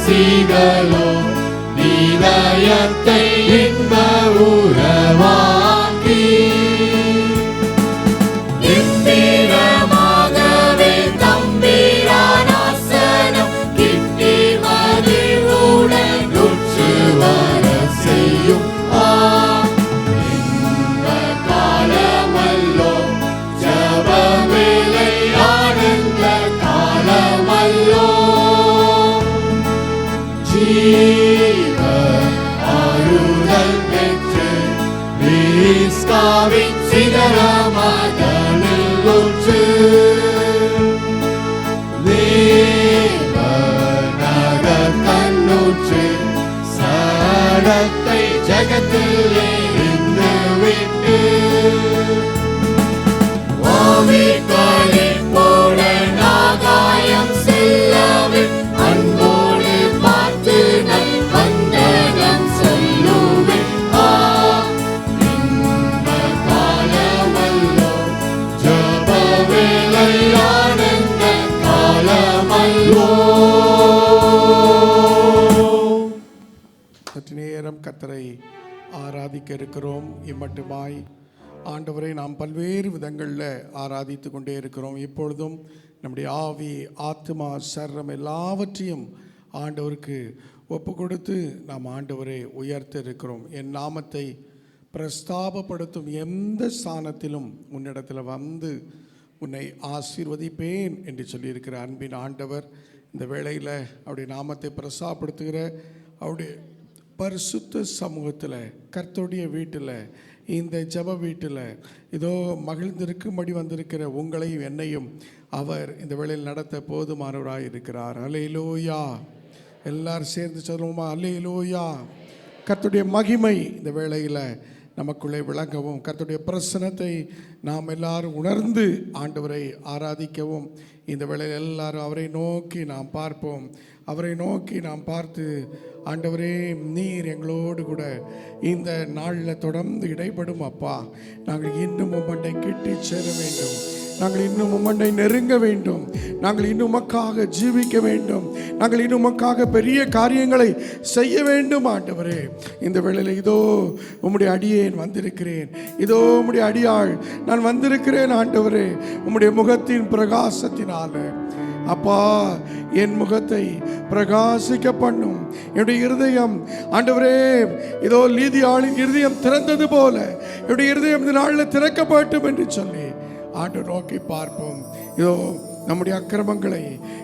பேசிகளோ இதயத்தை இன்ப உறவாக்கி இந்திரமாகவே தம்பிரானாசனம் கிட்டி மதிவுடன் உற்று வர செய்யும் இன்ப காலமல்லோ ஜபவேளை ஆனந்த காலமல்லோ ஜீவ ஆறுதல் பெற்று கிறிஸ்துவின் சிகரமதனில் ஊற்று தேவநகர் கண்ணூற்று சடத்தை ஜகத்தில் எரிந்து விட்டு ஓவிகளிப்புடன் ஆகாயம் செல்லவே அன்போடு பார்த்து நல் வந்தனம் சொல்லுவே இன்ப காலமல்லோ ஜபவேளை ஆனந்த காலமல்லோ. சற்று நேரம் கர்த்தரை ஆராதிக்க இருக்கிறோம். இம்மட்டுமாய் ஆண்டவரை நாம் பல்வேறு விதங்களில் ஆராதித்து கொண்டே இருக்கிறோம். இப்பொழுதும் நம்முடைய ஆவி, ஆத்மா, சர்ரம் எல்லாவற்றையும் ஆண்டவருக்கு ஒப்பு கொடுத்து நாம் ஆண்டவரை உயர்த்த இருக்கிறோம். என் நாமத்தை பிரஸ்தாபப்படுத்தும் எந்த ஸ்தானத்திலும் உன்னிடத்தில் வந்து உன்னை ஆசீர்வதிப்பேன் என்று சொல்லியிருக்கிற அன்பின் ஆண்டவர் இந்த வேளையில் அவருடைய நாமத்தை பிரஸ்தாபப்படுத்துகிற அவருடைய பரிசுத்த சமூகத்தில், கர்த்தருடைய வீட்டில், இந்த ஜப வீட்டில் இதோ மகிழ்ந்திருக்கும்படி வந்திருக்கிற உங்களையும் என்னையும் அவர் இந்த வேளையில் நடத்த போதுமானவராக இருக்கிறார். அல்லேலூயா. எல்லாரும் சேர்ந்து சொல்லுவோமா? அல்லேலூயா. கர்த்தருடைய மகிமை இந்த வேளையில் நமக்குள்ளே விளங்கவும், கர்த்தருடைய பிரசன்னத்தை நாம் எல்லாரும் உணர்ந்து ஆண்டவரை ஆராதிக்கவும் இந்த வேளையில் எல்லாரும் அவரை நோக்கி நாம் பார்ப்போம். அவரை நோக்கி நாம் பார்த்து, ஆண்டவரே நீர் எங்களோடு கூட இந்த நாளில் தொடர்ந்து இடைப்படும் அப்பா. நாங்கள் இன்னும் உம்மண்டை கிட்டி சேர வேண்டும், நாங்கள் இன்னும் உம்மண்டை நெருங்க வேண்டும், நாங்கள் இன்னும் உமக்காக ஜீவிக்க வேண்டும், நாங்கள் இன்னும் உமக்காக பெரிய காரியங்களை செய்ய வேண்டும். ஆண்டவரே இந்த வேளையில் இதோ உம்முடைய அடியேன் வந்திருக்கிறேன், இதோ உம்முடைய அடியாள் நான் வந்திருக்கிறேன். ஆண்டவரே உம்முடைய முகத்தின் பிரகாசத்தினால அப்பா என் முகத்தை பிரகாசிக்க பண்ணும். என்னுடைய இருதயம் ஆண்டவரே இதோ லீதியாளின் இருதயம் திறந்தது போல என்னுடைய இருதயம் இந்த நாளில் திறக்கப்பட்டும் என்று சொல்லி ஆண்டவர் நோக்கி பார்ப்போம். இதோ நம்முடைய அக்கிரமங்களை,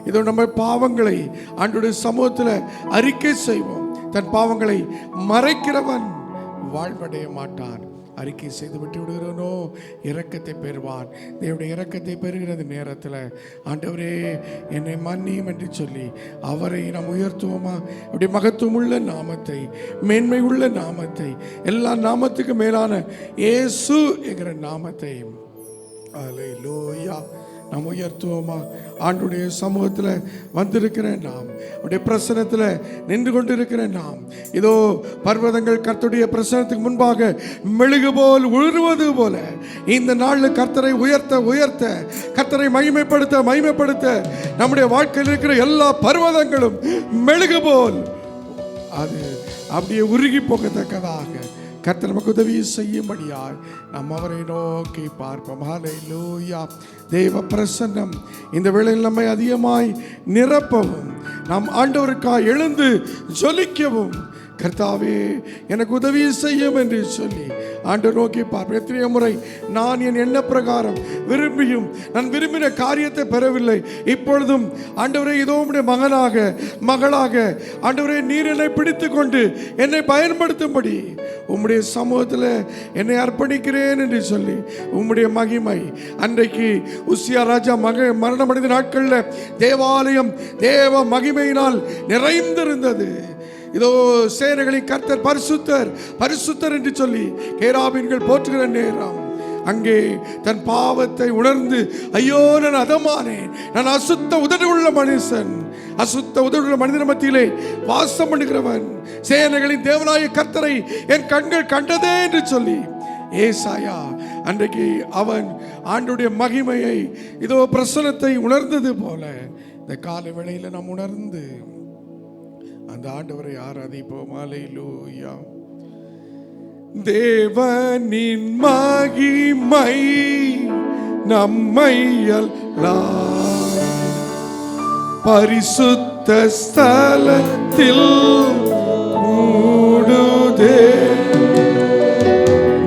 இதோ நம்ம பாவங்களை ஆண்டவருடைய சமூகத்தில் அறிக்கை செய்வோம். தன் பாவங்களை மறைக்கிறவன் வாழ்வடைய மாட்டான். அறிக்கை செய்து விட்டு விடுகிறவனோ இரக்கத்தை பெறுவான். தேவனுடைய இரக்கத்தை பெறுகிறது நேரத்தில் ஆண்டவரே என்னை மன்னியும் என்று சொல்லி அவரை நாம் உயர்த்துவோமா? அப்படி மகத்துவம் உள்ள நாமத்தை, மேன்மை உள்ள நாமத்தை, எல்லா நாமத்துக்கு மேலான இயேசு என்கிற நாமத்தை அல்லேலூயா நாம் உயர்த்துவோமா? ஆண்டுடைய சமூகத்தில் வந்திருக்கிற நாம், அவருடைய பிரசனத்தில் நின்று கொண்டிருக்கிற நாம், இதோ பர்வதங்கள் கர்த்தருடைய பிரசனத்துக்கு முன்பாக மெழுகு போல் உழுவது போல இந்த நாளில் கர்த்தரை உயர்த்த உயர்த்த, கர்த்தரை மகிமைப்படுத்த நம்முடைய வாழ்க்கையில் இருக்கிற எல்லா பர்வதங்களும் மெழுகு போல் அது அப்படியே உருகி போகத்தக்கதாக கர்த்தர் நமக்கு உதவி செய்யும்படியாய் நாம் அவரை நோக்கி பார்ப்போம். ஹல்லேலூயா. தேவ பிரசன்னம் இந்த வேளையில் நம்மை அதிகமாய் நிரப்பவும், நாம் ஆண்டவருக்காய் எழுந்து ஜொலிக்கவும் கர்த்தாவே எனக்கு உதவி செய்யும் என்று சொல்லி ஆண்டவர் நோக்கி பார்ப்பேன். எத்தனையோ முறை நான் என் எண்ண பிரகாரம் விரும்பியும் நான் விரும்பின காரியத்தை பெறவில்லை. இப்பொழுதும் ஆண்டவரே இதோ உம்முடைய மகனாக மகளாக ஆண்டவரே நீர் என்னை பிடித்து கொண்டு என்னை பயன்படுத்தும்படி உம்முடைய சமூகத்தில் என்னை அர்ப்பணிக்கிறேன் என்று சொல்லி உம்முடைய மகிமை அன்றைக்கு உசியா ராஜா மரணமடைந்த நாட்களில் தேவாலயம் தேவ மகிமையினால் நிறைந்திருந்தது. இதோ சேனைகளின் கர்த்தர் பரிசுத்தர் பரிசுத்தர் என்று சொல்லி கேராபீன்கள் போற்றுகிற நேரம் அங்கே தன் பாவத்தை உணர்ந்து ஐயோ நான் அதமானேன், நான் அசுத்த உதடு உள்ள மனுஷன், அசுத்த உதடு உள்ள மனிதன் மத்தியிலே வாசம் பண்ணுகிறவன், சேனைகளின் தேவனாய கர்த்தரை என் கண்கள் கண்டதே என்று சொல்லி ஏசாயா அன்றைக்கு அவன் ஆண்டுடைய மகிமையை இதோ பிரசனத்தை உணர்ந்தது போல இந்த காலை வேளையில் நாம் உணர்ந்து அந்த ஆண்டவரை ஆராதிப்போம். அல்லேலூயா. தேவனின் மகிமை நம்மை எல்லாம் பரிசுத்த ஸ்தலத்தில் கூடுதே.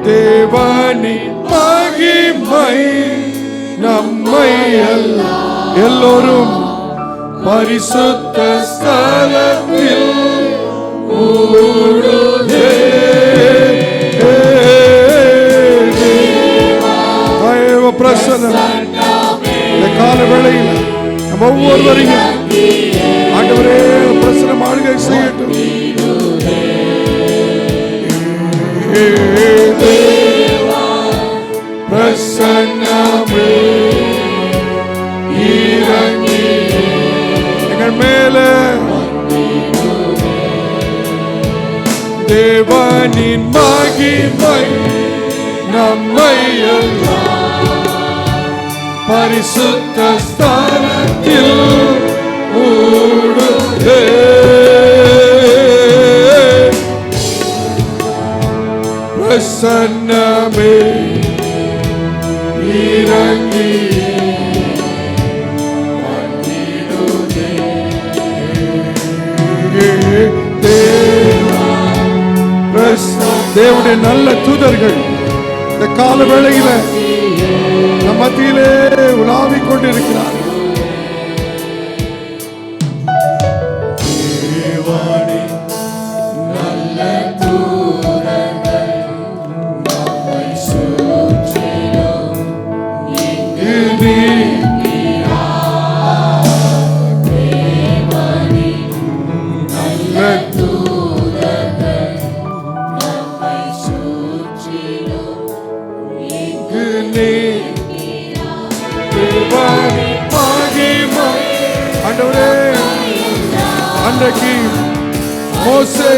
தேவனின் மகிமை நம்மை எல்லோரும் பரிசுத்த ஸ்தலத்தில் கூடுதே. தேவ பிரசன்னம் இந்த கால வேளையில் நம்ம ஒவ்வொருவரையும் ஆண்டவரே பிரசன்னம் ஆளுகை செய்யட்டும். பிரசன்னமே இறங்கி எங்கள் மேலே தேவனின் மகிமை நம்மை பரிசுத்த ஸ்தலத்தில் கூடுதே. பிரசன்னமே இறங்கி வந்திடுதே. தேவனுடைய நல்ல தூதர்கள் இந்த கால வேளையில நம் மத்தியிலே உலாவிக் கொண்டிருக்கிறார். நல்ல தூதர்கள் நம்மை சுற்றிலும் இங்கு நிற்கிறார். தேவனின் நல்ல தூதர்கள் நம்மை சுற்றிலும் இங்கு நிற்கிறார். தேவனின் மகிமை ஆண்டவரே, அன்றைக்கு மோசே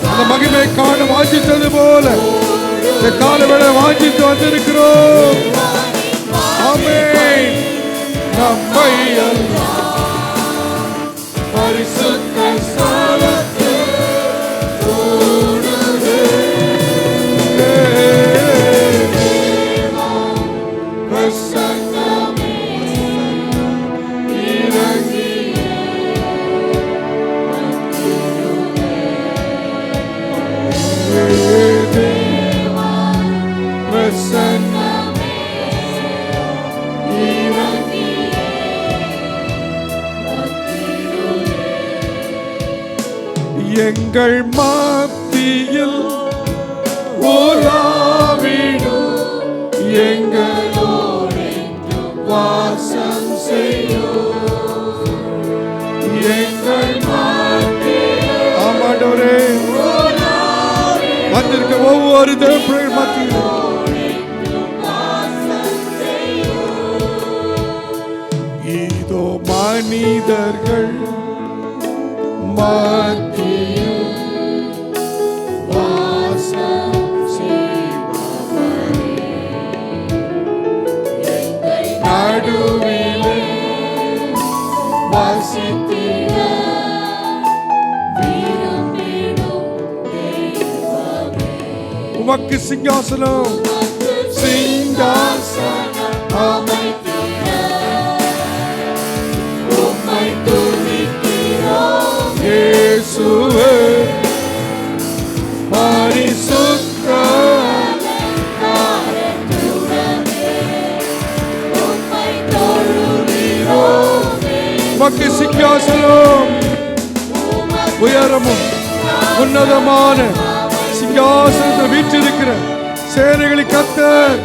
அந்த மகிமை காண வாஞ்சித்தது போல இந்த காலவேளை வாஞ்சித்து வந்திருக்கிறோம். ஆமென். நம்மை பரிசுத்த ஸ்தலத்தில் கூடுதே. பிரசன்னமே இறங்கி எங்கள் மத்தியில் உலாவிடும் எங்களோடு வாசம் செய்யும். எங்கள் மத்தியில் ஆமாண்டவரே வந்திருக்க ஒவ்வொரு தேவர்கள் மத்தியில் இதோ மனிதர்கள் மத்தியில் வாசம் செய்பவரே, எங்கள் நடுவிலே வசித்திட விரும்பிடும் தெய்வமே. உமக்கு சிங்காசனம் சிங்காசனம் அமைத்திட உம்மை துதிக்கிறோம் இயேசுவே. பரிசுத்த உமக்கு சிங்காசனம் உயரமும் உன்னதமான சிங்காசனத்தை வீற்றிருக்கிற சேனைகளை கர்த்தர்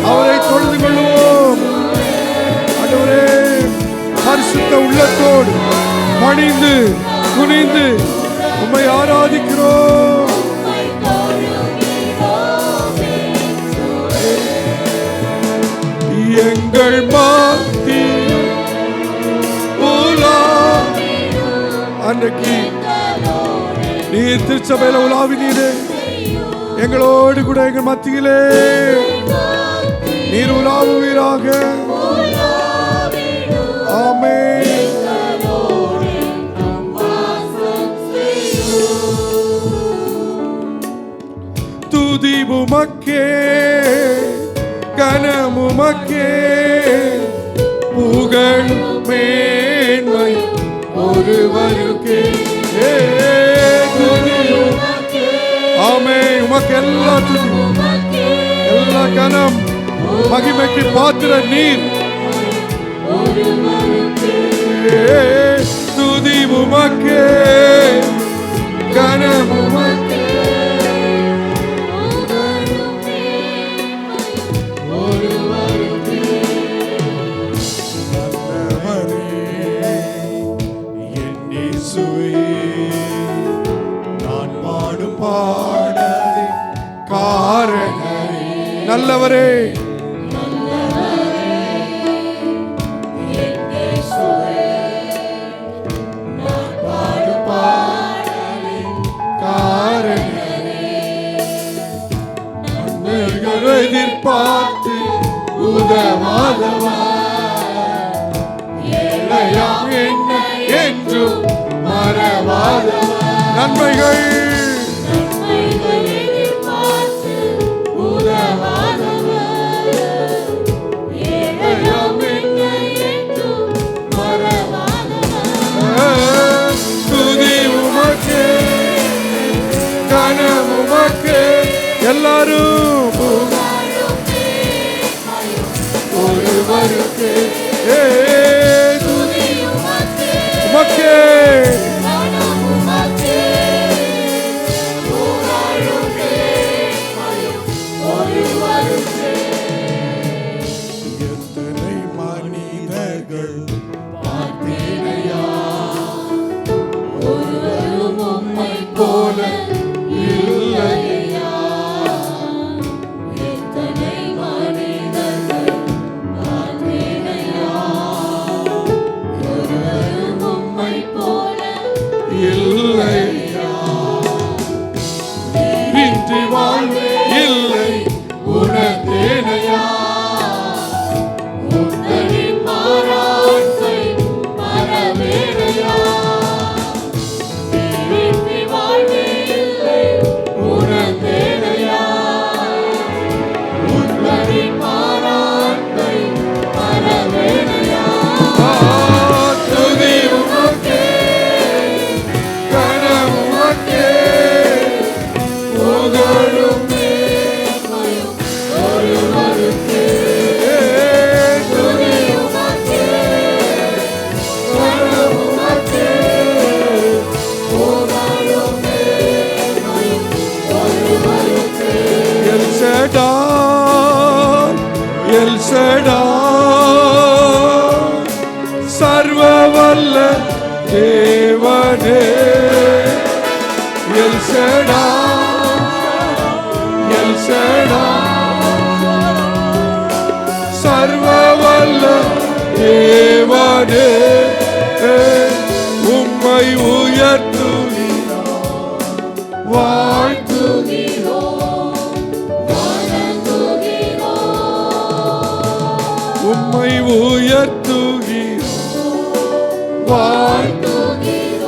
அவரை தொழுது கொள்வோம். ஆண்டவரே, பரிசுத்த உள்ளத்தோடு பணிந்து குனிந்து உம்மை ஆராதிக்கிறோம். எங்கள் மத்தியில் அன்றைக்கு நீர் திருச்சபையில உலாவினீரே, எங்களோடு கூட எங்கள் மத்தியிலே நீர் உலாவுவீராக. ஆமென். துதி உமக்கே, கனமுமக்கே, புகழும் மேன்மை ஒருவருக்கே. துதி ஆமே, உமக்கு எல்லா துதி, எல்லா கனம் மகிமைக்கு பாத்திர நீர். துதி உமக்கே, கனம் உமக்கே, நான் பாடும் பாடலே காரணரே. நல்லவரே, எதிர்பார்த்து உதவாதவா, ஏழையாம் என்ன என்றும் மறவாதவா, நன்மைகள் எதிர்பார்த்து உதவாதவா, ஏழையாம் என்ன என்றும் மறவாதவா. துதி உமக்கே, கனம் உமக்கே, எல்லாரும் ஒருவருக்கே. துதி உமக்கே, எத்தனை மனிதர்கள் பார்த்தேனையா, ஒருவரும் உம்மை போல இல்லையா. எத்தனை மனிதர்கள் பார்த்தேனையா, ஒருவரும் உம்மை போல இல்லையா. இன்றி வாழ்வே இல்லை உணர்ந்தேனையா, உந்தனின் மாறாண்மை மறவேனையா. இன்றி வாழ்வே இல்லை உணர்ந்தேனையா, உந்தனின் மாறாண்மை மறவேனையா. துதி உமக்கே, கனம் உமக்கே, புகழும் மேன்மையும் ஒருவருக்கே. துதி உமக்கே, கனம் உமக்கே, புகழும் மேன்மையும் ஒருவருக்கே. எல் ஷடாய், எல் ஷடாய், சர்வ வல்ல தேவனே. எல் ஷடாய், எல் ஷடாய், சர்வ வல்ல தேவனே. உம்மை உயர்த்துகிறோம், வாழ்த்துகிறோம், உம்மை உயர்த்துகிறோம், வாழ்த்துகிறோம்,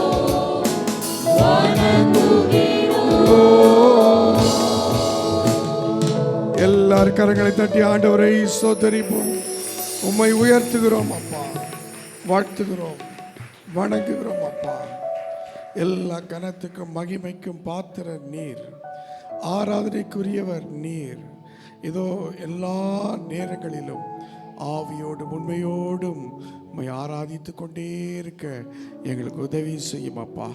எல்லார் கரங்களை தட்டி ஆண்டவரை ஸ்தோத்திரிப்போம். உம்மை உயர்த்துகிறோம் அப்பா, வாழ்த்துகிறோம், வணங்குகிறோம் அப்பா. எல்லா கனத்துக்கும் மகிமைக்கும் பாத்திர நீர், ஆராதனைக்குரியவர் நீர். இதோ எல்லா நேரங்களிலும் ஆவியோடும் உண்மையோடும் உம்மை ஆராதித்து கொண்டே இருக்க எங்களுக்கு உதவி செய்யும் அப்பா.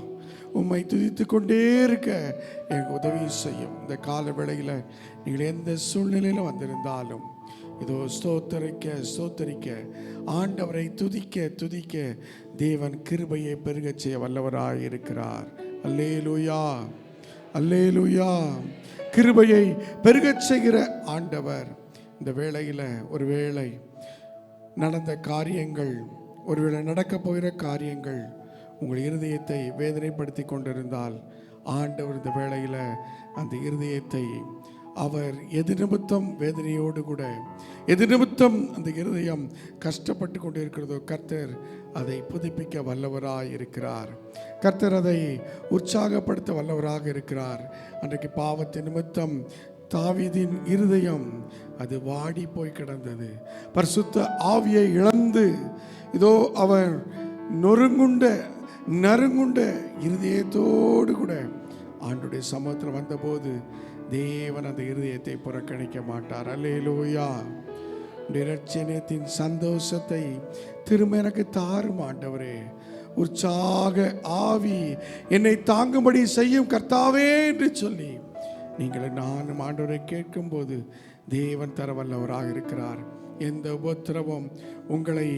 உம்மை துதித்து கொண்டே இருக்க எங்களுக்கு உதவி செய்யும். இந்த கால வேளையில் நீங்கள் எந்த சூழ்நிலையில் வந்திருந்தாலும் இதோ ஸ்தோத்தரிக்க ஆண்டவரை துதிக்க துதிக்க தேவன் கிருபையை பெருகச் செய்ய வல்லவராய் இருக்கிறார். அல்லேலூயா, அல்லேலூயா. கிருபையை பெருகச் செய்கிற ஆண்டவர். இந்த வேளையில் ஒருவேளை நடந்த காரியங்கள், ஒருவேளை நடக்கப் போகிற காரியங்கள் உங்கள் இருதயத்தை வேதனைப்படுத்தி கொண்டிருந்தால் ஆண்டவர் இந்த வேளையில் அந்த இருதயத்தை அவர் எது நிமித்தம் வேதனையோடு கூட, எது நிமித்தம் அந்த இருதயம் கஷ்டப்பட்டு கொண்டு இருக்கிறதோ கர்த்தர் அதை புதுப்பிக்க வல்லவராக இருக்கிறார். கர்த்தர் அதை உற்சாகப்படுத்த வல்லவராக இருக்கிறார். அன்றைக்கு பாவத்தின் நிமித்தம் தாவீதின் இருதயம் அது வாடி போய் கிடந்தது. பரிசுத்த ஆவியை இழந்து இதோ அவர் நறுங்குண்ட இருதயத்தோடு கூட ஆண்டுடைய சமூகத்தில் வந்தபோது தேவன் அந்த இருதயத்தை புறக்கணிக்க மாட்டார். அல்லேலூயா. இரட்சணியத்தின் சந்தோஷத்தை திரும்ப எனக்கு தாரும் ஆண்டவரே. உற்சாக ஆவி என்னை தாங்கும்படி செய்யும் கர்த்தாவே என்று சொல்லி நீங்கள் நானும் ஆண்டவரை கேட்கும்போது தேவன் தரவல்லவராக இருக்கிறார். எந்த உபத்திரவம் உங்களை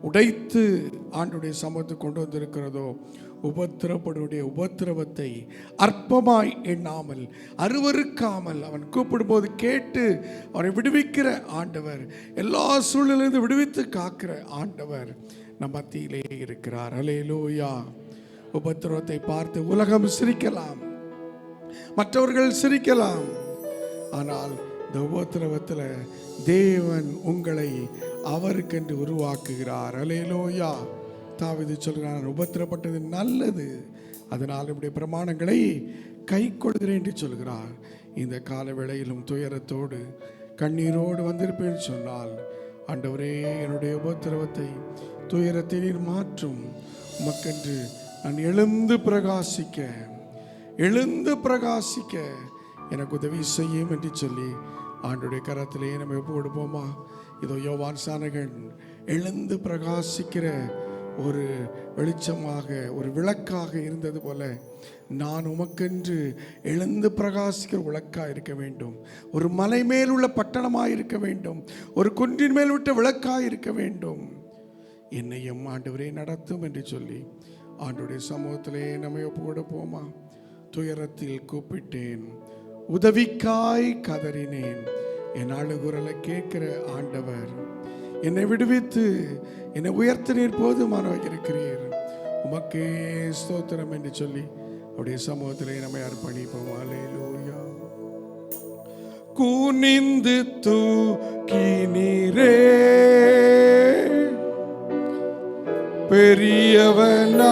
உடைத்து ஆண்டுடைய சமூகத்துக்கு கொண்டு வந்திருக்கிறதோ, உபத்திரப்படுடைய உபத்திரவத்தை அற்பமாய் எண்ணாமல் அருவருக்காமல் அவன் கூப்பிடும்போது கேட்டு அவனை விடுவிக்கிற ஆண்டவர், எல்லா சூழலிலிருந்து விடுவித்து காக்கிற ஆண்டவர் நம் மத்தியிலே இருக்கிறார். அல்லேலூயா. உபத்திரவத்தை பார்த்து உலகம் சிரிக்கலாம், மற்றவர்கள் சிரிக்கலாம், ஆனால் இந்த உபத்திரவத்தில் தேவன் உங்களை அவருக்கென்று உருவாக்குகிறார். அல்லேலூயா. தாவீது சொல்கிறான், உபத்திரப்பட்டது நல்லது, அதனால் இப்படி பிரமாணங்களை கை கொடுக்கிறேன் என்று சொல்கிறார். இந்த கால வேளையிலும் துயரத்தோடு கண்ணீரோடு வந்திருப்பேன் சொன்னால், ஆண்டவரே என்னுடைய உபத்திரவத்தை துயரத்தை நீர் மாற்றும், உமக்கென்று நான் எழுந்து பிரகாசிக்க எனக்கு உதவி செய்யும் என்று சொல்லி ஆண்டுடைய கரத்திலே நம்ம ஒப்பு கொடுப்போமா? இதோ யோவான் சானகன் எழுந்து பிரகாசிக்கிற ஒரு வெளிச்சமாக, ஒரு விளக்காக இருந்தது போல நான் உமக்கென்று எழுந்து பிரகாசிக்கிற விளக்காக இருக்க வேண்டும். ஒரு மலை மேல் உள்ள பட்டணமாக இருக்க வேண்டும். ஒரு குன்றின் மேல் விட்ட விளக்காக இருக்க வேண்டும். என்னையும் ஆண்டவரே நடத்தும் என்று சொல்லி ஆண்டுடைய சமூகத்திலே நம்மை ஒப்பு கொடுப்போமா? துயரத்தில் கூப்பிட்டேன், உதவிக்காய் கதறினேன், என் அழுகுரலை கேட்கிற ஆண்டவர் என்னை விடுவித்து என்னை உயர்த்த நீர் போதுமானவராக இருக்கிறீர், உமக்கே ஸ்தோத்திரம் என்று சொல்லி அவருடைய சமூகத்திலே நம்மை அர்ப்பணிப்போம். அல்லேலூயா. குனிந்து தூக்கினீரே பெரியவனாக்கினீரே,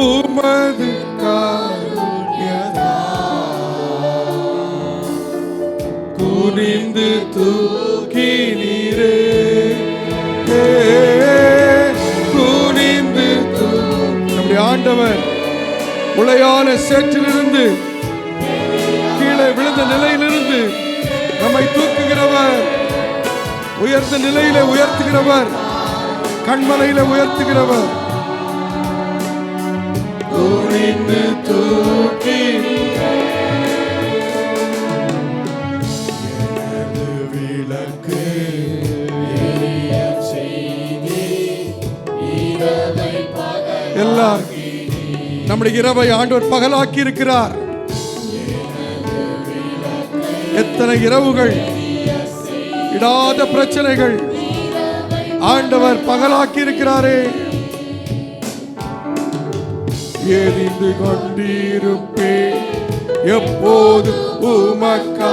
உமது குனிந்து தூக்கினீரே, குனிந்து நம்முடைய ஆண்டவர் உளையான சேற்றிலிருந்து கீழே விழுந்த நிலையிலிருந்து நம்மை தூக்குகிறவர், உயர்ந்த நிலையில உயர்த்துகிறவர், கண்மலையில உயர்த்துகிறவர். குனிந்து தூக்கி எனது விளக்கு எல்லாரும் நம்முடைய இரவை ஆண்டவர் பகலாக்கி இருக்கிறார். எத்தனை இரவுகள், இடாத பிரச்சனைகள் ஆண்டவர் பகலாக்கி இருக்கிறாரே. எரிந்து கொண்டிருப்பேன் எப்போது உமக்கா,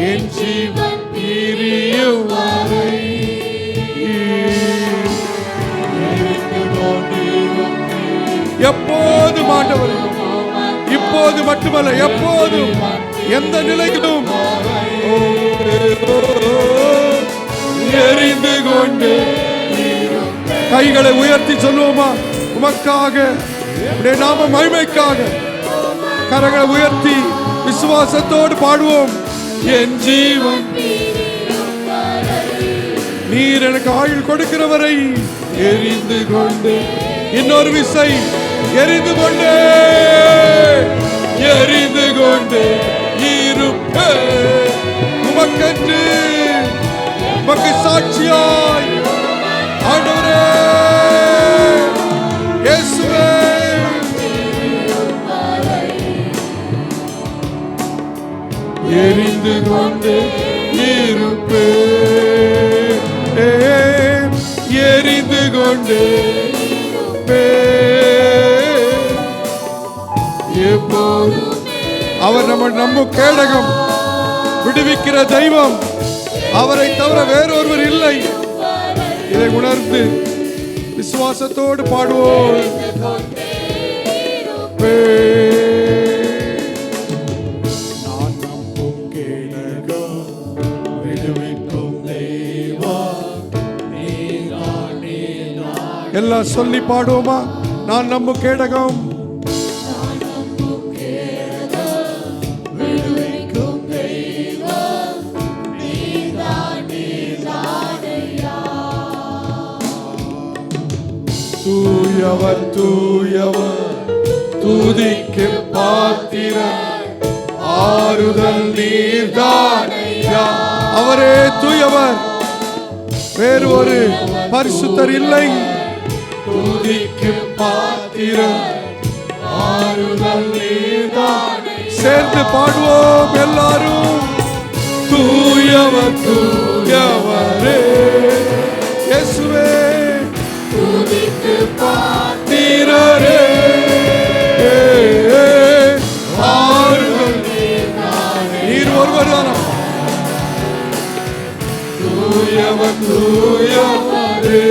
என் ஜீவன் பிரியும் வரை. எப்போதும் ஆண்டவர், இப்போது மட்டுமல்ல எப்போதும், எந்த நிலையிலும் எரிந்து கொண்டு கைகளை உயர்த்தி சொல்லுவோமா? உமக்காக, உடைய நாம மகிமைக்காக கரங்களை உயர்த்தி விசுவாசத்தோடு பாடுவோம். என் ஜீவன் நீர் எனக்கு ஆயுள் கொடுக்கிறவரை எரிந்து கொண்டு, இன்னொரு விசை எரிந்து கொண்டே இருப்பே, உமக்கென்று உமக்கு சாட்சியாய் ஆண்டவரே இயேசுவே எரிந்து கொண்டு இருப்பே, எரிந்து கொண்டு அவர் நம்ம கேடகம், விடுவிக்கிற தெய்வம், அவரை தவிர வேறொருவர் இல்லை. இதை உணர்ந்து விசுவாசத்தோடு பாடுவோம். நடப்பே. நான் நம்பும் கேடகம் விடுவிக்கும் தேவா நீதான் நீதான். எல்லாம் சொல்லி பாடுவோமா? நான் நம்பும் கேடகம் தூயவர் தூயவர் துதிக்கு பாத்திரர் ஆறுதல் நீர்தான். அவரே தூயவர், வேறு ஒரு பரிசுத்தர் இல்லை. துதிக்கு பாத்திரர் ஆறுதல் நீர்தான். சேர்ந்து பாடுவோம் எல்லாரும். தூயவர் தூயவரே இயேசுவே துதிக்கு பாத்திரரே ஆறுதல் நீர் ஒருவர்தானா. தூயவர் தூயவரே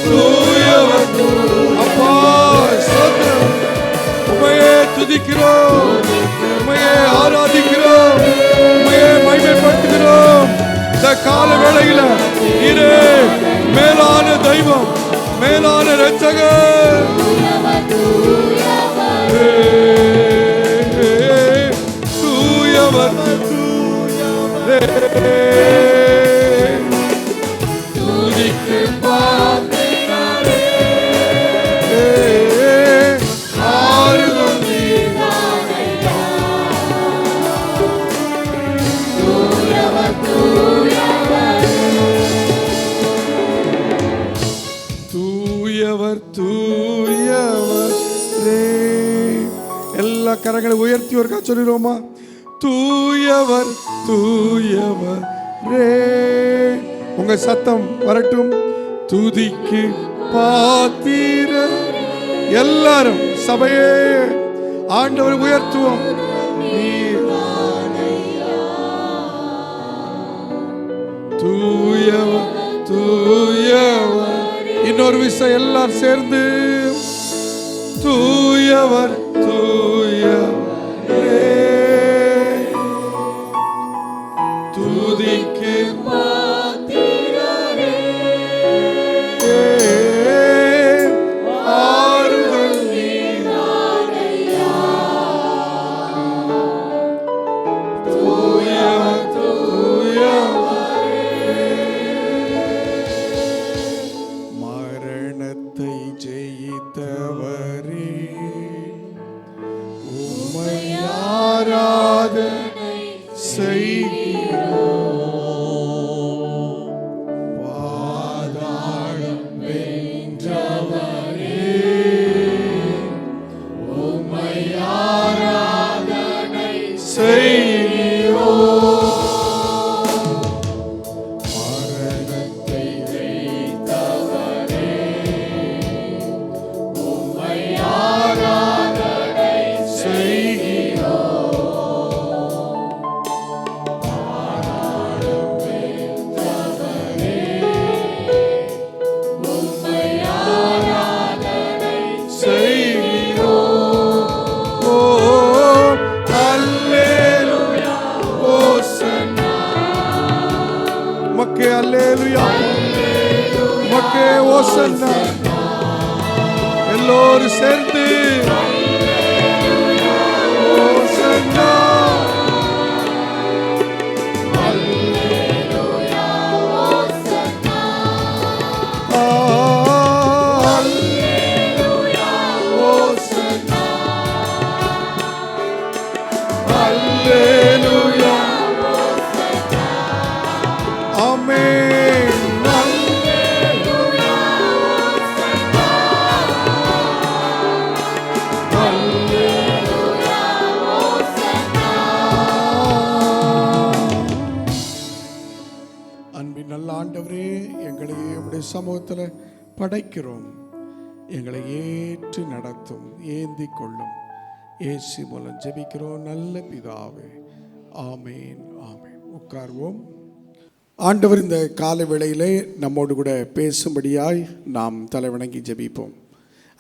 தூயவர். அப்பா ஸ்தோத்திரம். உம்மையே துதிக்கிறோம், உம்மையே ஆராதிக்கிறோம், உம்மையே மகிமைப்படுத்துகிறோம். இந்த கால வேளையில நீரே மேலான தெய்வம், மேலான இரட்சகர். தூயவர் துதிக்கு பாத்திரரே ஆறுதல் நீர்தானையா. தூயவர் தூயவர் தூயவரே. எல்லா கரங்களை உயர்த்தி ஒருக்கா சொல்லிடுவோமா? தூயவர் தூயவரே. உங்க சத்தம் வரட்டும். துதிக்கு பாத்திரர். எல்லாரும் சபையே ஆண்டவர் உயர்த்துவோம். தூயவர் தூயவர். இன்னொரு விஷயம் எல்லாரும் சேர்ந்து தூயவர் தூயவரே துதிக்கு பாத்திரரே ஆறுதல் நீர்தானையா. தூயவர் தூயவரே. மரணத்தை ஜெயித்தவரே உம்மை ஆராதனை செய்கிறோம். பாதாளம் வென்றவரே உம்மை ஆராதனை செய்கிறோம். மரணத்தை ஜெயித்தவரே உம்மை ஆராதனை செய்கிறோம். Makke Alleluia, Makke Hosanna. எல்லோரும் சேர்ந்து Hosanna. Alleluia, Hosanna. Alleluia, Hosanna. Alleluia. Amen. Alleluia, Hosanna. Alleluia, Hosanna. அன்பின் நல்ல ஆண்டவரே, எங்களை உம்முடைய சமூகத்தில் படைக்கிறோம். எங்களை ஏற்று நடத்தும், ஏந்தி கொள்ளும். இயேசு மூலம் ஜெபிக்கிறோம் நல்ல பிதாவே. ஆமேன் ஆமேன். உட்கார்வோம். ஆண்டவர் இந்த கால வேளையிலே நம்மோடு கூட பேசும்படியாய் நாம் தலைவணங்கி ஜெபிப்போம்.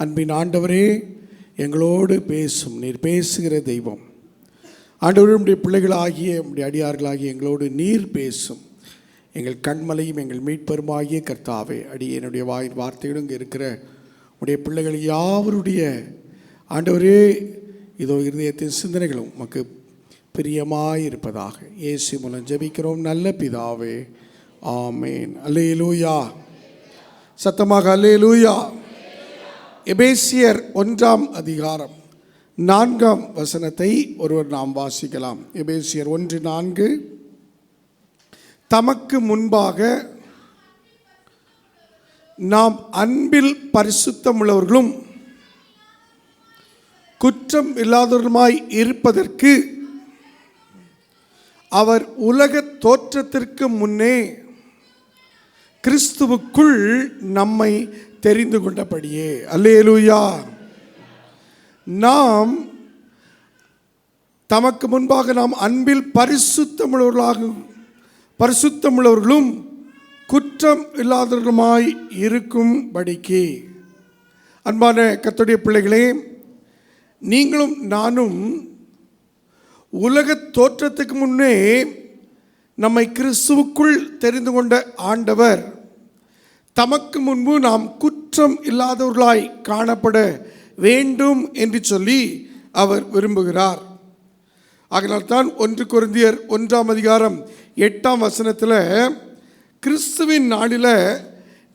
அன்பின் ஆண்டவரே, எங்களோடு பேசும். நீர் பேசுகிற தெய்வம். ஆண்டவரே, உம்முடைய பிள்ளைகளாகிய உம்முடைய அடியார்களாகிய எங்களோடு நீர் பேசும். எங்கள் கண்மலையும் எங்கள் மீட்பெருமாகிய கர்த்தாவே, என்னுடைய வாயின் வார்த்தைகளும் இங்கே இருக்கிற உடைய பிள்ளைகள் யாவருடைய ஆண்டவரே இதோ இருதயத்தின் சிந்தனைகளும் உமக்கு பிரியமாயிருப்பதாக இயேசு மூலம் ஜெபிக்கிறோம் நல்ல பிதாவே, ஆமேன். அல்லேலூயா. சத்தமாக அல்லேலூயா. எபேசியர் 1ஆம் அதிகாரம் 4ஆம் வசனத்தை ஒருவர் நாம் வாசிக்கலாம். எபேசியர் 1:4. தமக்கு முன்பாக நாம் அன்பில் பரிசுத்தமுள்ளவர்களும் குற்றம் இல்லாதவர்களுமாய் இருப்பதற்கு அவர் உலக தோற்றத்திற்கு முன்னே கிறிஸ்துவுக்குள் நம்மை தெரிந்து கொண்டபடியே. அல்லேலூயா. நாம் தமக்கு முன்பாக நாம் அன்பில் பரிசுத்தமுள்ளவர்களும் குற்றம் இல்லாதவர்களுமாய் இருக்கும்படிக்கு. அன்பான கர்த்தருடைய பிள்ளைகளே, நீங்களும் நானும் உலக தோற்றத்துக்கு முன்னே நம்மை கிறிஸ்துவுக்குள் தெரிந்து கொண்ட ஆண்டவர் தமக்கு முன்பு நாம் குற்றம் இல்லாதவர்களாய் காணப்பட வேண்டும் என்று சொல்லி அவர் விரும்புகிறார். ஆகையால்தான் 1 கொரிந்தியர் 1ஆம் அதிகாரம் 8ஆம் வசனத்தில் கிறிஸ்துவின் நாளில்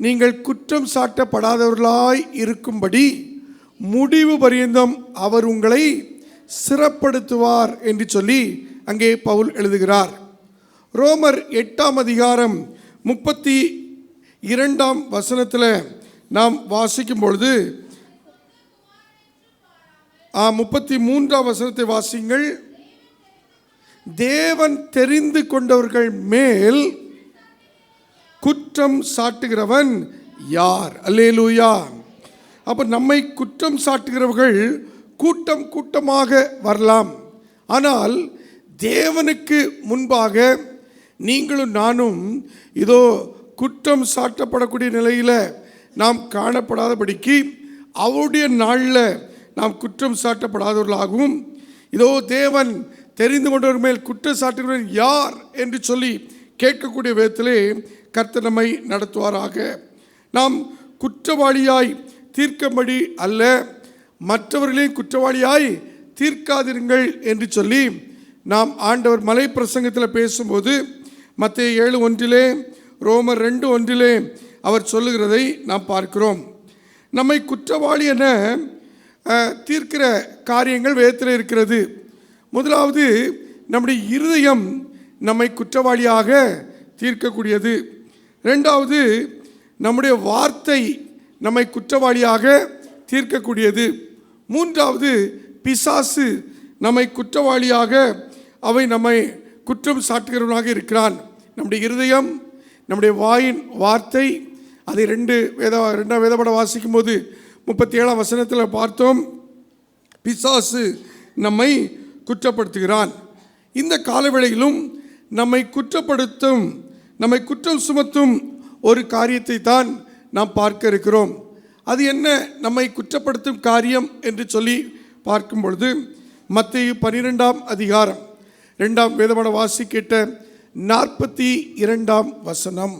நீங்கள் குற்றம் சாட்டப்படாதவர்களாய் இருக்கும்படி முடிவு பரியந்தம் அவர் உங்களை சிறப்படுத்துவார் என்று சொல்லி அங்கே பவுல் எழுதுகிறார். ரோமர் 8ஆம் அதிகாரம் 32ஆம் வசனத்தில் நாம் வாசிக்கும் பொழுது 33ஆம் வசனத்தை வாசிங்கள். தேவன் தெரிந்து கொண்டவர்கள் மேல் குற்றம் சாட்டுகிறவன் யார்? அல்லேலூயா. அப்போ நம்மை குற்றம் சாட்டுகிறவர்கள் கூட்டம் கூட்டமாக வரலாம். ஆனால் தேவனுக்கு முன்பாக நீங்களும் நானும் இதோ குற்றம் சாட்டப்படக்கூடிய நிலையில் நாம் காணப்படாதபடிக்கு அவருடைய நாளில் நாம் குற்றம் சாட்டப்படாதவர்களாகவும் இதோ தேவன் தெரிந்து கொண்டவர் மேல் குற்றம் சாட்டுகிறவன் யார் என்று சொல்லி கேட்கக்கூடிய விதத்திலே கர்த்தர் நம்மை நடத்துவாராக. நாம் குற்றவாளியாய் தீர்க்கும்படி அல்ல, மற்றவர்களையும் குற்றவாளியாய் தீர்க்காதிருங்கள் என்று சொல்லி நாம் ஆண்டவர் மலை பிரசங்கத்தில் பேசும்போது மத்தேயு 7:1, ரோமர் 2:1 அவர் சொல்லுகிறதை நாம் பார்க்கிறோம். நம்மை குற்றவாளி என தீர்க்கிற காரியங்கள் வேதத்தில் இருக்கிறது. முதலாவது, நம்முடைய இருதயம் நம்மை குற்றவாளியாக தீர்க்கக்கூடியது. ரெண்டாவது, நம்முடைய வார்த்தை நம்மை குற்றவாளியாக தீர்க்கக்கூடியது. மூன்றாவது, பிசாசு நம்மை குற்றவாளியாக நம்மை குற்றம் சாட்டுகிறவனாக இருக்கிறான். நம்முடைய இருதயம், நம்முடைய வாயின் வார்த்தை, அதை ரெண்டாம் வேதப்பட வாசிக்கும் போது 37ஆம் வசனத்தில் பார்த்தோம். பிசாசு நம்மை குற்றப்படுத்துகிறான். இந்த காலவேளையிலும் நம்மை குற்றம் சுமத்தும் ஒரு காரியத்தை தான் நாம் பார்க்க இருக்கிறோம். அது என்ன நம்மை குற்றப்படுத்தும் காரியம் என்று சொல்லி பார்க்கும் பொழுது மத்தேயு 12ஆம் அதிகாரம் 2ஆம் வேதப்பட வாசிக்கிட்ட 42ஆம் வசனம்.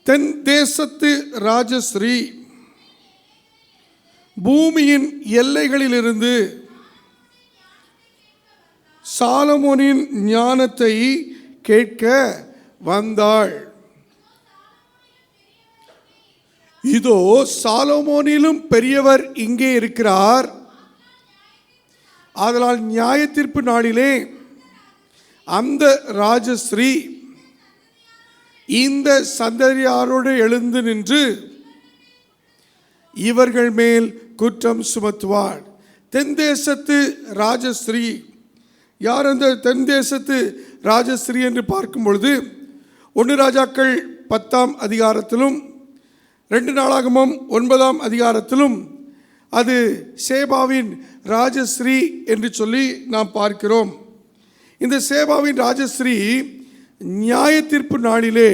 தென் தேசத்து ராஜஸ்ரீ பூமியின் எல்லைகளிலிருந்து சாலமோனின் ஞானத்தை கேட்க வந்தாள். இதோ சாலமோனிலும் பெரியவர் இங்கே இருக்கிறார். ஆதலால் நியாய தீர்ப்பு நாளிலே அந்த ராஜஸ்ரீ இந்த சந்ததியாரோடு எழுந்து நின்று இவர்கள் மேல் குற்றம் சுமத்துவார். தென் தேசத்து ராஜஸ்ரீ யார்? அந்த தென் தேசத்து ராஜஸ்ரீ என்று பார்க்கும் பொழுது 1 ராஜாக்கள் 10ஆம் அதிகாரத்திலும் 2 நாளாகமம் 9ஆம் அதிகாரத்திலும் அது சேபாவின் ராஜஸ்ரீ என்று சொல்லி நாம் பார்க்கிறோம். இந்த சேபாவின் ராஜஸ்ரீ நியாய தீர்ப்பு நாளிலே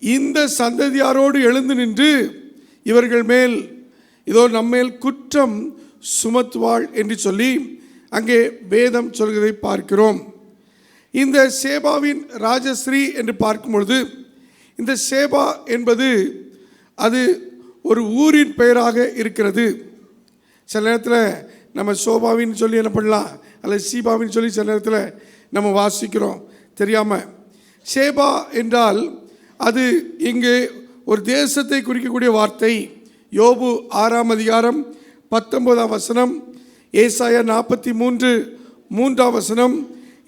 இந்த சந்ததியாரோடு எழுந்து நின்று இவர்கள் மேல் இதோ நம்மேல் குற்றம் சுமத்துவாள் என்று சொல்லி அங்கே வேதம் சொல்கிறதை பார்க்கிறோம். இந்த சேபாவின் ராஜஸ்ரீ என்று பார்க்கும் பொழுது, இந்த சேபா என்பது அது ஒரு ஊரின் பெயராக இருக்கிறது. சில நேரத்தில் நம்ம சோபாவின்னு சொல்லி என்ன பண்ணலாம், அல்லது சீபாவின்னு சொல்லி சில நேரத்தில் நம்ம வாசிக்கிறோம் தெரியாமல். சேபா என்றால் அது இங்கே ஒரு தேசத்தை குறிக்கக்கூடிய வார்த்தை. யோபு 6ஆம் அதிகாரம் 19ஆம் வசனம், ஏசாயா 43:3ஆம் வசனம்,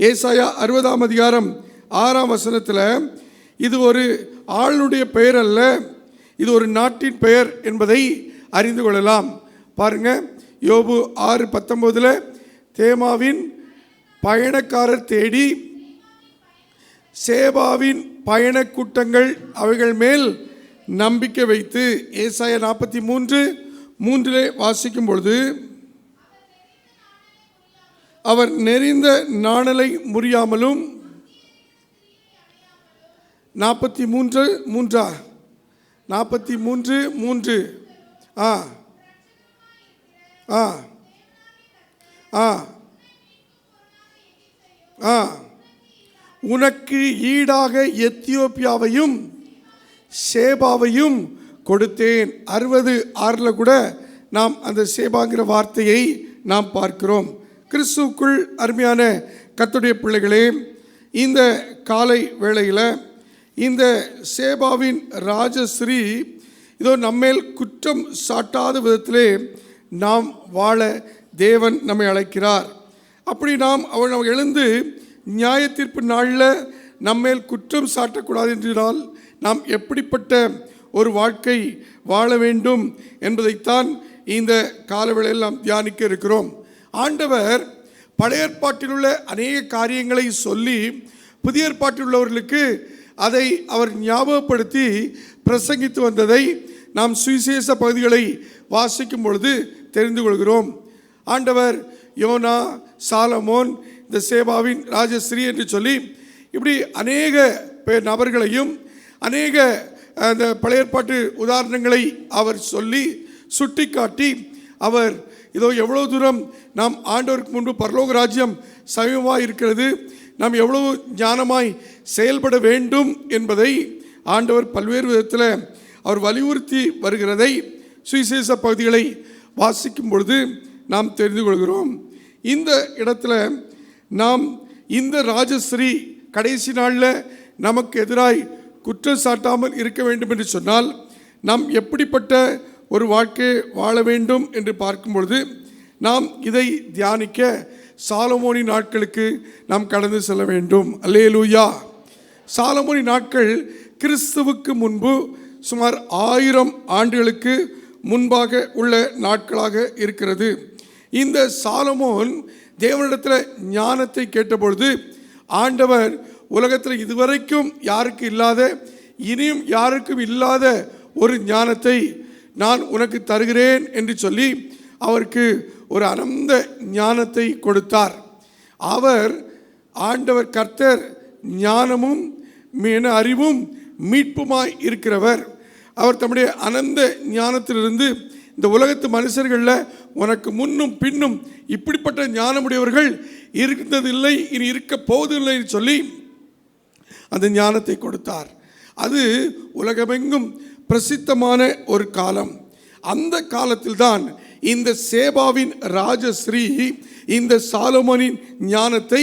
ஏசாயா 60ஆம் அதிகாரம் 6ஆம் வசனத்தில் இது ஒரு ஆளுடைய பெயர் அல்ல, இது ஒரு நாட்டின் பெயர் என்பதை அறிந்து கொள்ளலாம். பாருங்க, யோபு 6:19 தேமாவின் பயணக்காரர் தேடி சேபாவின் பயணக்கூட்டங்கள் அவைகள் மேல் நம்பிக்கை வைத்து. ஏசாயா 43:3 வாசிக்கும் பொழுது, அவர் நெறிந்த நாணலை முறியாமலும் 43:3 உனக்கு ஈடாக எத்தியோப்பியாவையும் சேபாவையும் கொடுத்தேன். 66 கூட நாம் அந்த சேபாங்கிற வார்த்தையை நாம் பார்க்கிறோம். கிறிஸ்துவுக்குள் அருமையான கர்த்தருடைய பிள்ளைகளே, இந்த காலை வேளையில் இந்த சேபாவின் ராஜஸ்ரீ இதோ நம்மேல் குற்றம் சாட்டாத விதத்திலே நாம் வாழ தேவன் நம்மை அழைக்கிறார். அப்படி நாம் எழுந்து நியாய தீர்ப்பு நாளில் நம்மேல் குற்றம் சாட்டக்கூடாது என்றால் நாம் எப்படிப்பட்ட ஒரு வாழ்க்கை வாழ வேண்டும் என்பதைத்தான் இந்த காலவேளையில் நாம் தியானிக்க இருக்கிறோம். ஆண்டவர் பழைய ஏற்பாட்டில் உள்ள அநேக காரியங்களை சொல்லி புதிய ஏற்பாட்டில் உள்ளவர்களுக்கு அதை அவர் ஞாபகப்படுத்தி பிரசங்கித்து வந்ததை நாம் சுவிசேஷ பகுதிகளை வாசிக்கும் பொழுது தெரிந்து கொள்கிறோம். ஆண்டவர் யோனா, சாலமோன், இந்த சேபாவின் ராஜஸ்ரீ என்று சொல்லி இப்படி அநேக நபர்களையும் அநேக அந்த பழைய ஏற்பாட்டு உதாரணங்களை அவர் சொல்லி சுட்டி காட்டி, அவர் இதோ எவ்வளோ தூரம் நாம் ஆண்டவருக்கு முன்பு பரலோக ராஜ்யம் சமீபமாக இருக்கிறது, நாம் எவ்வளவு ஞானமாய் செயல்பட வேண்டும் என்பதை ஆண்டவர் பல்வேறு விதத்தில் அவர் வலியுறுத்தி வருகிறதை சுவிசேஷ பகுதிகளை வாசிக்கும் பொழுது நாம் தெரிந்து கொள்கிறோம். இந்த இடத்துல நாம் இந்த ராஜஸ்ரீ கடைசி நாளில் நமக்கு எதிராய் குற்றம் சாட்டாமல் இருக்க வேண்டும் என்று சொன்னால் நாம் எப்படிப்பட்ட ஒரு வாழ்க்கையை வாழ வேண்டும் என்று பார்க்கும் பொழுது நாம் இதை தியானிக்க சாலமோனின் நாட்களுக்கு நாம் கடந்து செல்ல வேண்டும். அல்லேலூயா. சாலமோனின் நாட்கள் கிறிஸ்துவுக்கு முன்பு சுமார் 1000 ஆண்டுகளுக்கு முன்பாக உள்ள நாட்களாக இருக்கிறது. இந்த சாலமோன் தேவனிடத்தில் ஞானத்தை கேட்டபொழுது ஆண்டவர் உலகத்தில் இதுவரைக்கும் யாருக்கு இல்லாத, இனியும் யாருக்கும் இல்லாத ஒரு ஞானத்தை நான் உனக்கு தருகிறேன் என்று சொல்லி அவருக்கு ஒரு அனந்த ஞானத்தை கொடுத்தார். அவர் ஆண்டவர் கர்த்தர் ஞானமும் அறிவும் மீட்புமாய் இருக்கிறவர். அவர் தம்முடைய அனந்த ஞானத்திலிருந்து இந்த உலகத்து மனுஷர்களில் உனக்கு முன்னும் பின்னும் இப்படிப்பட்ட ஞானமுடையவர்கள் இருந்ததில்லை, இனி இருக்க போவதில்லை சொல்லி அந்த ஞானத்தை கொடுத்தார். அது உலகமெங்கும் பிரசித்தமான ஒரு காலம். அந்த காலத்தில் தான் இந்த சேபாவின் ராஜஸ்ரீ இந்த சாலமோனின் ஞானத்தை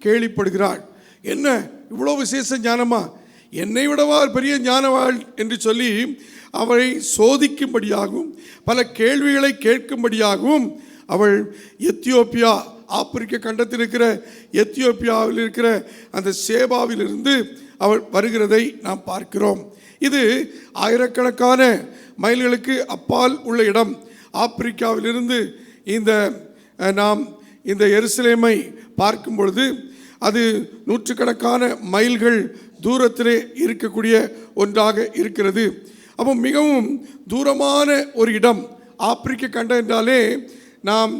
கேள்விப்படுகிறாள். என்ன இவ்வளோ விசேஷ ஞானமா, என்னை விடவா பெரிய ஞானவாள் என்று சொல்லி அவளை சோதிக்கும்படியாகவும் பல கேள்விகளை கேட்கும்படியாகவும் அவள் எத்தியோப்பியா, ஆப்பிரிக்க கண்டத்தில் இருக்கிற எத்தியோப்பியாவில் இருக்கிற அந்த சேபாவிலிருந்து அவள் வருகிறதை நாம் பார்க்கிறோம். இது ஆயிரக்கணக்கான மைல்களுக்கு அப்பால் உள்ள இடம். ஆப்பிரிக்காவிலிருந்து நாம் இந்த எருசலேமை பார்க்கும் பொழுது அது நூற்றுக்கணக்கான மைல்கள் தூரத்திலே இருக்கக்கூடிய ஒன்றாக இருக்கிறது. அப்போ மிகவும் தூரமான ஒரு இடம் ஆப்பிரிக்க கண்டம் என்றாலே நாம்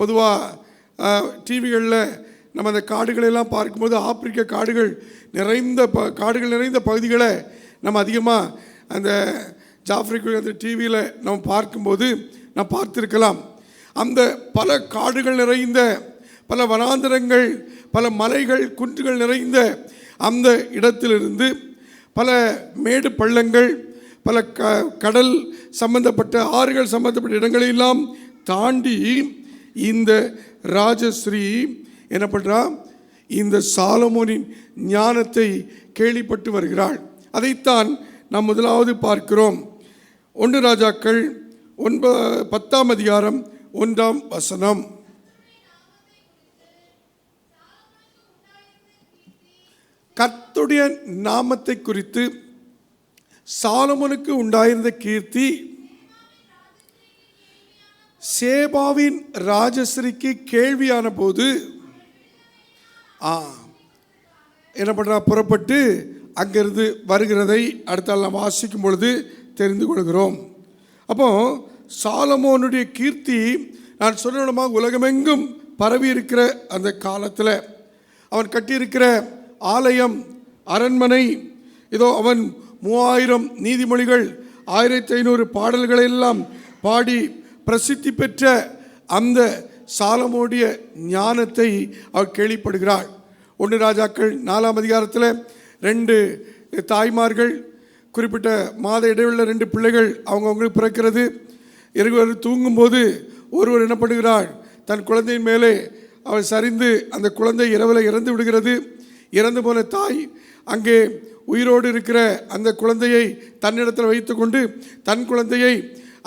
பொதுவாக டிவிகளில் நம்ம அந்த காடுகளெல்லாம் பார்க்கும்போது ஆப்பிரிக்க காடுகள் நிறைந்த பகுதிகளை நம்ம அதிகமாக அந்த ஜாஃப்ரிக்கு அந்த டிவியில் நம்ம பார்க்கும்போது நான் பார்த்துருக்கலாம். அந்த பல காடுகள் நிறைந்த, பல வனாந்தரங்கள், பல மலைகள், குன்றுகள் நிறைந்த அந்த இடத்திலிருந்து பல மேடு பள்ளங்கள், பல கடல் சம்பந்தப்பட்ட, ஆறுகள் சம்பந்தப்பட்ட இடங்களெல்லாம் தாண்டி இந்த ராஜஸ்ரீ என்ன பண்ணுறா, இந்த சாலமோனின் ஞானத்தை கேள்விப்பட்டு வருகிறாள். அதைத்தான் நாம் முதலாவது பார்க்கிறோம். 1 ராஜாக்கள் 10ஆம் அதிகாரம் 1ஆம் வசனம். கர்த்தருடைய நாமத்தை குறித்து சாலமோனுக்கு உண்டாயிருந்த கீர்த்தி சேபாவின் ராஜஸ்ரீக்கு கேள்வியான போது என்ன பண்ணுறா, புறப்பட்டு அங்கிருந்து வருகிறதை அடுத்தால் நாம் வாசிக்கும் பொழுது தெரிந்து கொள்கிறோம். அப்போ சாலமோனுடைய கீர்த்தி நான் சொல்லணுமாக உலகமெங்கும் பரவி இருக்கிற அந்த காலத்தில் அவன் கட்டியிருக்கிற ஆலயம், அரண்மனை, இதோ அவன் 3000 நீதிமொழிகள், 1500 பாடல்களெல்லாம் பாடி பிரசித்தி பெற்ற அந்த சாலமோனுடைய ஞானத்தை அவர் கேள்விப்படுகிறாள். 1 ராஜாக்கள் 4ஆம் அதிகாரத்தில் 2 தாய்மார்கள், குறிப்பிட்ட மாத இடைவெளியில் 2 பிள்ளைகள் அவங்களுக்கு பிறக்கிறது. இருவர் தூங்கும்போது ஒருவர் என்ன பண்ணுகிறாள், தன் குழந்தையின் மேலே அவள் சரிந்து அந்த குழந்தை இரவில் இறந்து விடுகிறது. இறந்து போன தாய் அங்கே உயிரோடு இருக்கிற அந்த குழந்தையை தன்னிடத்தில் வைத்து கொண்டு தன் குழந்தையை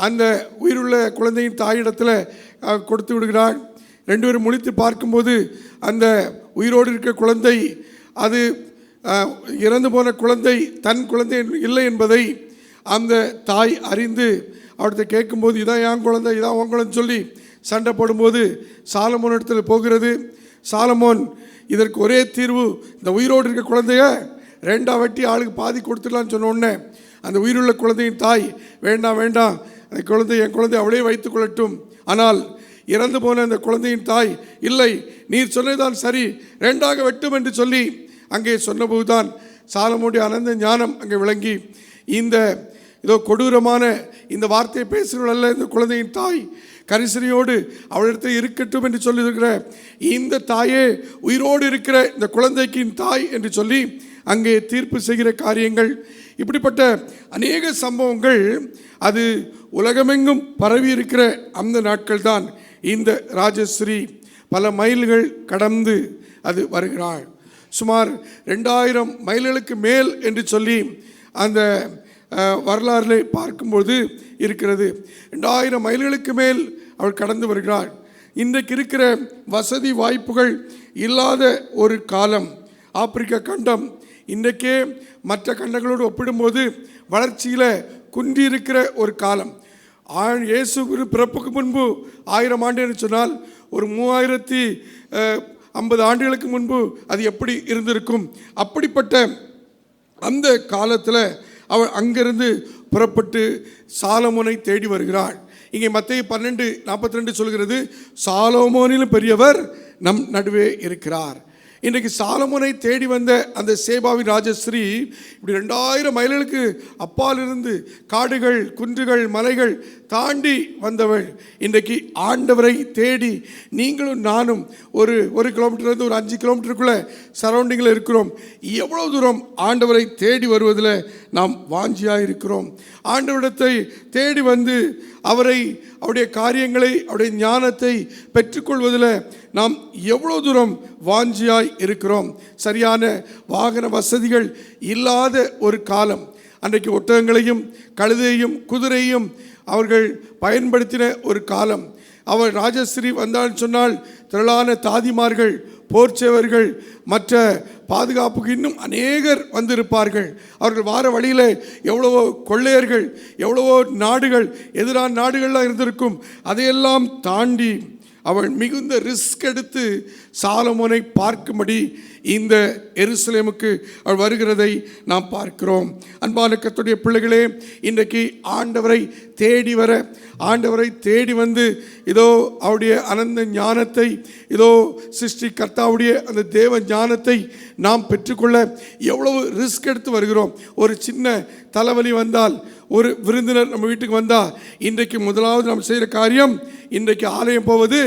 அந்த உயிருள்ள குழந்தையின் தாயிடத்தில் கொடுத்து விடுகிறாள். 2 பேரும் முழித்து பார்க்கும்போது அந்த உயிரோடு இருக்கிற குழந்தை அது இறந்து போன குழந்தை தன் குழந்தை இல்லை என்பதை அந்த தாய் அறிந்து அவர்கிட்ட கேட்கும்போது, இதான் என் குழந்தை, இதான் உன் குழந்தை சொல்லி சண்டை போடும்போது சாலமோன் இடத்துல போகிறது. சாலமோன் இதற்கு ஒரே தீர்வு, இந்த உயிரோடு இருக்க குழந்தைய 2 வெட்டி ஆளுக்கு பாதி கொடுத்துடலான்னு சொன்ன உடனே அந்த உயிருள்ள குழந்தையின் தாய், வேண்டாம் வேண்டாம், அந்த குழந்தை என் குழந்தை அவளே வைத்து கொள்ளட்டும். ஆனால் இறந்து போன அந்த குழந்தையின் தாய், இல்லை நீர் சொன்னதுதான் சரி, 2ஆக வெட்டும் என்று சொல்லி அங்கே சொன்னபோது தான் சாலமோனுடைய அனந்த ஞானம் அங்கே விளங்கி, இந்த இதோ கொடூரமான இந்த வார்த்தையை பேசுகிறவள் இந்த குழந்தையின் தாய் கரிசனையோடு அவளிடத்தில் இருக்கட்டும் என்று சொல்லியிருக்கிற இந்த தாயே உயிரோடு இருக்கிற இந்த குழந்தைக்கின் தாய் என்று சொல்லி அங்கே தீர்ப்பு செய்கிற காரியங்கள், இப்படிப்பட்ட அநேக சம்பவங்கள் அது உலகமெங்கும் பரவி இருக்கிற அந்த நாட்கள் தான் இந்த ராஜஸ்ரீ பல மைல்கள் கடந்து அது வருகிறாள். சுமார் 2000 மைல்களுக்கு மேல் என்று சொல்லி அந்த வரலாறுகளை பார்க்கும்போது இருக்கிறது. 2000 மைல்களுக்கு மேல் அவள் கடந்து வருகிறாள். இன்றைக்கு இருக்கிற வசதி வாய்ப்புகள் இல்லாத ஒரு காலம். ஆப்பிரிக்கா கண்டம் இன்றைக்கே மற்ற கண்டங்களோடு ஒப்பிடும்போது வளர்ச்சியில் குன்றியிருக்கிற ஒரு காலம். இயேசு பிறப்புக்கு முன்பு 1000 ஆண்டு என்று சொன்னால் ஒரு 3050 ஆண்டுகளுக்கு முன்பு அது எப்படி இருந்திருக்கும். அப்படிப்பட்ட அந்த காலத்தில் அவள் அங்கிருந்து புறப்பட்டு சாலமோனை தேடி வருகிறாள். இங்கே மத்தேயு 12:42 சொல்கிறது, சாலமோனிலும் பெரியவர் நம் நடுவே இருக்கிறார். இன்றைக்கு சாலமோனை தேடி வந்த அந்த சேபாவின் ராஜஸ்ரீ இப்படி 2000 மைல்களுக்கு அப்பால் இருந்து காடுகள், குன்றுகள், மலைகள் தாண்டி வந்தவள் இன்றைக்கு ஆண்டவரை தேடி நீங்களும் நானும் ஒரு கிலோமீட்டர்லேருந்து ஒரு 5 கிலோமீட்டருக்குள்ளே சரௌண்டிங்கில் இருக்கிறோம். எவ்வளோ தூரம் ஆண்டவரை தேடி வருவதில் நாம் வாஞ்சியாக இருக்கிறோம். ஆண்டவரிடத்தை தேடி வந்து அவருடைய காரியங்களை, அவருடைய ஞானத்தை பெற்றுக்கொள்வதில் நாம் எவ்வளோ தூரம் வாஞ்சியாய் இருக்கிறோம். சரியான வாகன வசதிகள் இல்லாத ஒரு காலம். அன்றைக்கு ஒட்டகங்களையும் கழுதையையும் குதிரையும் அவர்கள் பயன்படுத்தின ஒரு காலம். அவர் ராஜஸ்ரீ வந்தால் சொன்னால் திரளான தாதிமார்கள், போர்ச்சேவர்கள், மற்ற பாதுகாப்புக்கு இன்னும் அநேகர் வந்திருப்பார்கள். அவர்கள் வார வழியில் எவ்வளவோ கொள்ளையர்கள், எவ்வளவோ நாடுகள், எதிரான நாடுகள்லாம் இருந்திருக்கும். அதையெல்லாம் தாண்டி அவள் மிகுந்த ரிஸ்க் எடுத்து சாலமோனை பார்க்கும்படி இந்த எருசலேமுக்கு அவர் வருகிறதை நாம் பார்க்கிறோம். அன்பான கர்த்தருடைய பிள்ளைகளே, இன்றைக்கு ஆண்டவரை தேடி வர, ஆண்டவரை தேடி வந்து இதோ அவருடைய அனந்த ஞானத்தை, இதோ சிருஷ்டி கர்த்தாவுடைய அந்த தேவ ஞானத்தை நாம் பெற்றுக்கொள்ள எவ்வளவு ரிஸ்க் எடுத்து வருகிறோம். ஒரு சின்ன தலைவலி வந்தால், ஒரு விருந்தினர் நம்ம வீட்டுக்கு வந்தால், இன்றைக்கு முதலாவது நம்ம செய்கிற காரியம் இன்றைக்கு ஆலயம் போவது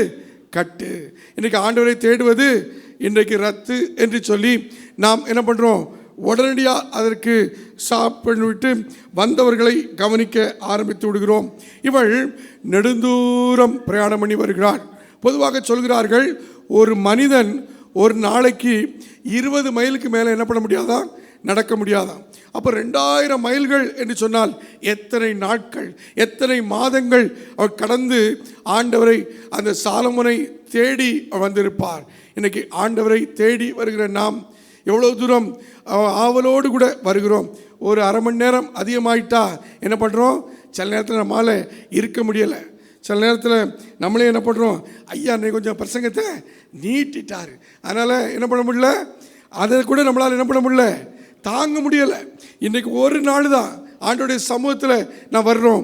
கட்டு, இன்றைக்கு ஆண்டவரை தேடுவது இன்றைக்கு ரத்து என்று சொல்லி நாம் என்ன பண்ணுறோம், உடனடியாக அதற்கு சாப்பிட்டு வந்தவர்களை கவனிக்க ஆரம்பித்து விடுகிறோம். இவள் நெடுந்தூரம் பிரயாணம் பண்ணி வருகிறாள். பொதுவாக சொல்கிறார்கள், ஒரு மனிதன் ஒரு நாளைக்கு 20 மைலுக்கு மேலே என்ன பண்ண முடியாதான், நடக்க முடியாதான். அப்போ 2000 மைல்கள் என்று சொன்னால் எத்தனை நாட்கள், எத்தனை மாதங்கள் அவர் கடந்து ஆண்டவரை, அந்த சாலமோனை தேடி வந்திருப்பார். இன்னைக்கு ஆண்டவரை தேடி வருகிற நாம் எவ்வளோ தூரம் ஆவலோடு கூட வருகிறோம். ஒரு அரை மணி நேரம் அதிகமாயிட்டா என்ன பண்ணுறோம், சில நேரத்தில் நம்மளால் இருக்க முடியலை. சில நேரத்தில் நம்மளே என்ன பண்ணுறோம், ஐயா இன்னைக்கு கொஞ்சம் பிரசங்கத்தை நீட்டிட்டார், அதனால் என்ன பண்ண முடியல, அதை கூட நம்மளால் என்ன பண்ண முடியல, தாங்க முடியலை. இன்றைக்கு ஒரு நாள் தான் ஆண்டவருடைய சமூகத்தில் நான் வர்றோம்.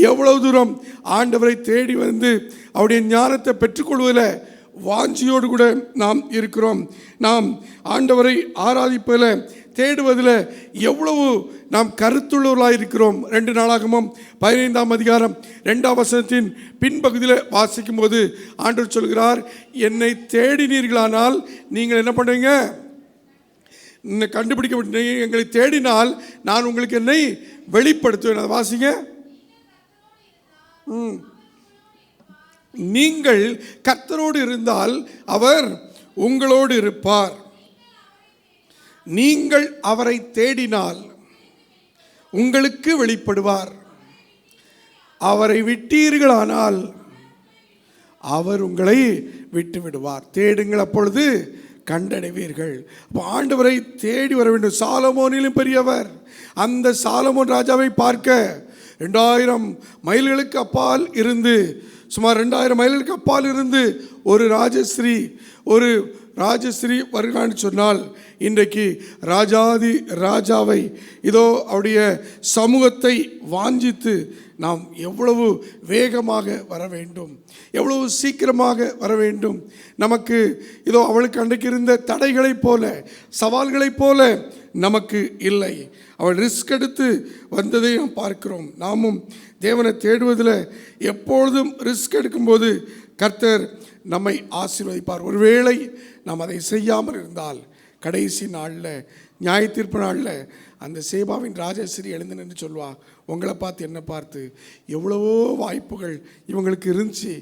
எவ்வளவு தூரம் ஆண்டவரை தேடி வந்து அவருடைய ஞானத்தை பெற்றுக்கொள்வதில் வாஞ்சியோடு கூட நாம் இருக்கிறோம். நாம் ஆண்டவரை ஆராதிப்பதில், தேடுவதில் எவ்வளவு நாம் கருத்துள்ளவர்களாக இருக்கிறோம். 2 நாளாகமம் 15ஆம் அதிகாரம் 2ஆம் வசனத்தின் பின்பகுதியில் வாசிக்கும் போது ஆண்டவர் சொல்கிறார், என்னை தேடினீர்களானால் நீங்கள் என்ன பண்ணுவீங்க, கண்டுபிடிக்க, எங்களை தேடினால் நான் உங்களுக்கு என்னை வெளிப்படுத்துவேன். அதை வாசிங்க. நீங்கள் கர்த்தரோடு இருந்தால் அவர் உங்களோடு இருப்பார். நீங்கள் அவரை தேடினால் உங்களுக்கு வெளிப்படுவார். அவரை விட்டீர்களானால் அவர் உங்களை விட்டு விடுவார். தேடுங்கள், அப்பொழுது கண்டடைவீர்கள். அப்போ ஆண்டவரை தேடி வர வேண்டும். சாலமோனிலும் பெரியவர். அந்த சாலமோன் ராஜாவை பார்க்க 2000 மைல்களுக்கு அப்பால் இருந்து, சுமார் 2000 மைல்களுக்கு அப்பால் இருந்து ஒரு ராஜஸ்ரீ வருகிறான்னு சொன்னால், இன்றைக்கு ராஜாதி ராஜாவை இதோ அவருடைய சமூகத்தை வாஞ்சித்து நாம் எவ்வளவு வேகமாக வர வேண்டும், எவ்வளவு சீக்கிரமாக வர வேண்டும். நமக்கு இதோ அவளுக்கு அன்றைக்கு இருந்த தடைகளைப் போல, சவால்களைப் போல நமக்கு இல்லை. அவள் ரிஸ்க் எடுத்து வந்ததை நாம் பார்க்கிறோம். நாமும் தேவனை தேடுவதில் எப்பொழுதும் ரிஸ்க் எடுக்கும்போது கர்த்தர் நம்மை ஆசீர்வதிப்பார். ஒருவேளை நாம் அதை செய்யாமல் இருந்தால் கடைசி நாளில், நியாய தீர்ப்பு நாளில் அந்த சேபாவின் ராஜஸ்ரீ எழுந்து நின்று சொல்வா, உங்களை பார்த்து என்னை பார்த்து எவ்வளவோ வாய்ப்புகள் இவங்களுக்கு இருந்துச்சு,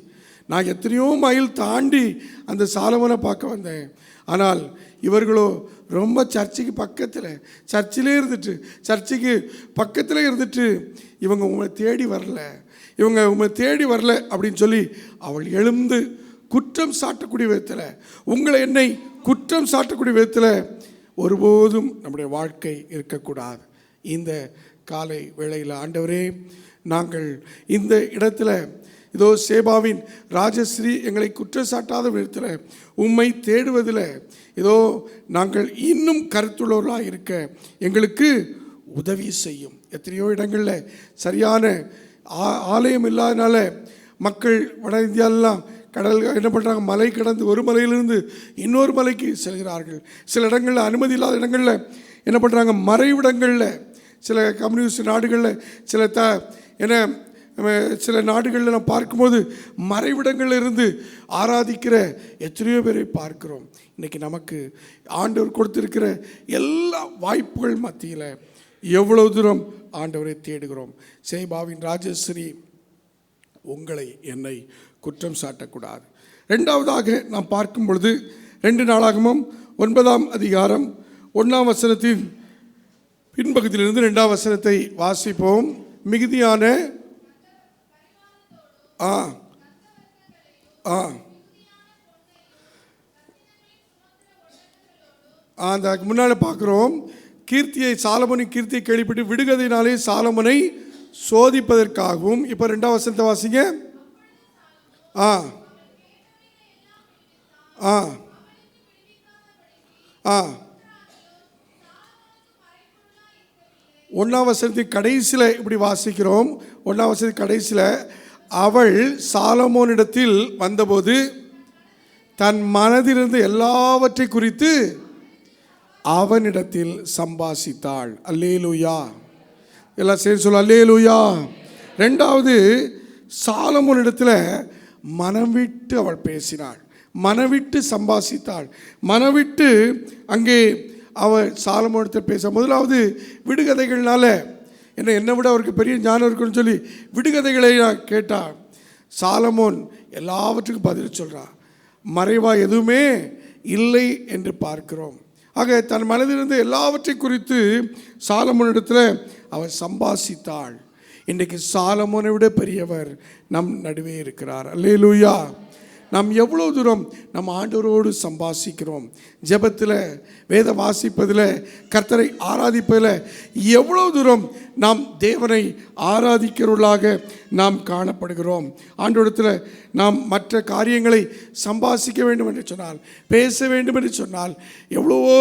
நான் எத்தனையோ மைல் தாண்டி அந்த சாலமோனை பார்க்க வந்தேன், ஆனால் இவர்களோ ரொம்ப சர்ச்சுக்கு பக்கத்தில், சர்ச்சுக்கு பக்கத்தில் இருந்துட்டு இவங்க உங்களை தேடி வரல அப்படின்னு சொல்லி அவள் எழுந்து குற்றம் சாட்டக்கூடிய விதத்தில், உங்களை என்னை குற்றம் சாட்டக்கூடிய விதத்தில் ஒருபோதும் நம்முடைய வாழ்க்கை இருக்கக்கூடாது. இந்த காலை வேளையில் ஆண்டவரே, நாங்கள் இந்த இடத்துல இதோ சேபாவின் ராஜஸ்ரீ எங்களை குற்றச்சாட்டாத விதத்தில் உம்மை தேடுவதில் இதோ நாங்கள் இன்னும் கருத்துள்ளவர்களாக இருக்க எங்களுக்கு உதவி செய்யும். எத்தனையோ இடங்களில் சரியான ஆலயம் இல்லாதனால மக்கள் வட இந்தியாவிலாம் கடல் என்ன பண்ணுறாங்க, மலை கடந்து ஒரு மலையிலிருந்து இன்னொரு மலைக்கு செல்கிறார்கள். சில இடங்களில் அனுமதி இல்லாத இடங்களில் என்ன பண்ணுறாங்க, மறைவிடங்களில், சில கம்யூனிஸ்ட் நாடுகளில், சில நாடுகளில் நம்ம பார்க்கும்போது மறைவிடங்களில் இருந்து ஆராதிக்கிற எத்தனையோ பேரை பார்க்கிறோம். இன்றைக்கி நமக்கு ஆண்டவர் கொடுத்திருக்கிற எல்லா வாய்ப்புகள் மத்தியில் எவ்வளவு தூரம் ஆண்டவரை தேடுகிறோம். சேபாவின் ராஜஸ்ரீ உங்களை என்னை குற்றம் சாட்டக்கூடாது. 2வதாக நாம் பார்க்கும் பொழுது 2 நாளாகமம் 9ஆம் அதிகாரம் 1ஆம் வசனத்தின் பின்பகுதியிலிருந்து 2ஆம் வசனத்தை வாசிப்போம். மிகுதியான அந்த முன்னால் பார்க்குறோம், சாலமோனின் கீர்த்தியை கேள்விப்பட்டு விடுகதையினாலே சாலமோனை சோதிப்பதற்காகவும். இப்போ 2ஆம் வசனத்தை வாசிங்க. 1ஆம் வசனத்தின் கடைசியில் இப்படி வாசிக்கிறோம். 1ஆம் வசனத்தின் கடைசியில், அவள் சாலமோனிடத்தில் வந்தபோது தன் மனதிலிருந்து எல்லாவற்றை குறித்து அவனிடத்தில் சம்பாசித்தாள். அல்லேலூயா. எல்லாம் சரி சொல்ல அல்லேலூயா. 2வது, சாலமோனிடத்தில் மனம் விட்டு அவள் பேசினாள், மனவிட்டு சம்பாசித்தாள். மனவிட்டு அங்கே அவள் சாலமோனிடத்தில் பேச, முதலாவது விடுகதைகள்னால என்னை விட அவருக்கு பெரிய ஞானம் இருக்குன்னு சொல்லி விடுகதைகளை கேட்டாள். சாலமோன் எல்லாவற்றுக்கும் பதில் சொல்கிறான். மறைவா எதுவுமே இல்லை என்று பார்க்கிறோம். ஆக தன் மனதிலிருந்து எல்லாவற்றை குறித்து சாலமோனிடத்தில் அவள் சம்பாசித்தாள். இன்றைக்கு சாலமோனை விட பெரியவர் நம் நடுவே இருக்கிறார். அல்லேலூயா. நாம் எவ்வளோ தூரம் நம்ம ஆண்டவரோடு சம்பாசிக்கிறோம், ஜெபத்தில், வேத வாசிப்பதில், கர்த்தரை ஆராதிப்பதில் எவ்வளோ தூரம் நாம் தேவனை ஆராதிக்கிறவர்களாக நாம் காணப்படுகிறோம். ஆண்டவரிடத்தில் நாம் மற்ற காரியங்களை சம்பாசிக்க வேண்டும் என்று சொன்னால், பேச வேண்டும் என்று சொன்னால் எவ்வளவோ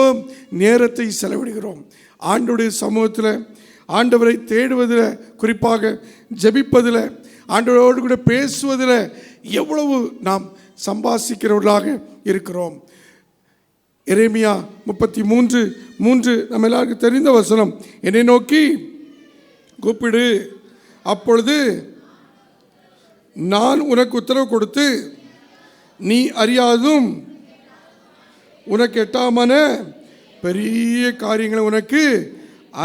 நேரத்தை செலவிடுகிறோம். ஆண்டவருடைய சமூகத்தில், ஆண்டவரை தேடுவதில், குறிப்பாக ஜெபிப்பதில், ஆண்டவரோடு கூட பேசுவதில் எவ்வளவு நாம் சம்பாசிக்கிறவர்களாக இருக்கிறோம். எரேமியா 33:3 நம்ம எல்லாருக்கும் தெரிந்த வசனம். என்னை நோக்கி கூப்பிடு, அப்பொழுது நான் உனக்கு உத்தரவு கொடுத்து நீ அறியாதும் உனக்கு எட்டாமான பெரிய காரியங்களை உனக்கு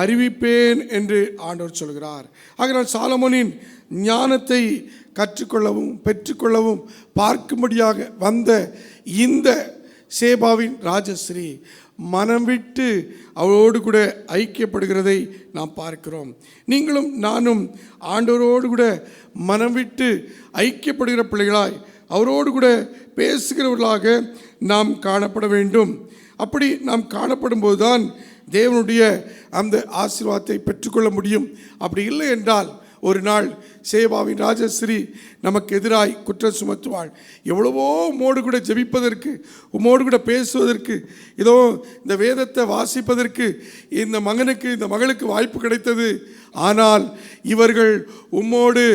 அறிவிப்பேன் என்று ஆண்டவர் சொல்கிறார். ஆகையால் சாலமோனின் ஞானத்தை கற்றுக்கொள்ளவும் பெற்றுக்கொள்ளவும் பார்க்கும்படியாக வந்த இந்த சேபாவின் ராஜஸ்ரீ மனம் விட்டு அவளோடு கூட ஐக்கியப்படுகிறதை நாம் பார்க்கிறோம். நீங்களும் நானும் ஆண்டவரோடு கூட மனம் விட்டு ஐக்கியப்படுகிற பிள்ளைகளாய், அவரோடு கூட பேசுகிறவர்களாக நாம் காணப்பட வேண்டும். அப்படி நாம் காணப்படும் போதுதான் தேவனுடைய அந்த ஆசீர்வாதத்தை பெற்றுக்கொள்ள முடியும். அப்படி இல்லை என்றால் ஒரு நாள் சேபாவின் ராஜஸ்ரீ நமக்கு எதிராய் குற்றம் சுமத்துவாள். எவ்வளவோ உம்மோடு கூட ஜெபிப்பதற்கு, உம்மோடு கூட பேசுவதற்கு, இதோ இந்த வேதத்தை வாசிப்பதற்கு இந்த மகனுக்கு, இந்த மகளுக்கு வாய்ப்பு கிடைத்தது. ஆனால் இவர்கள் உம்மோடு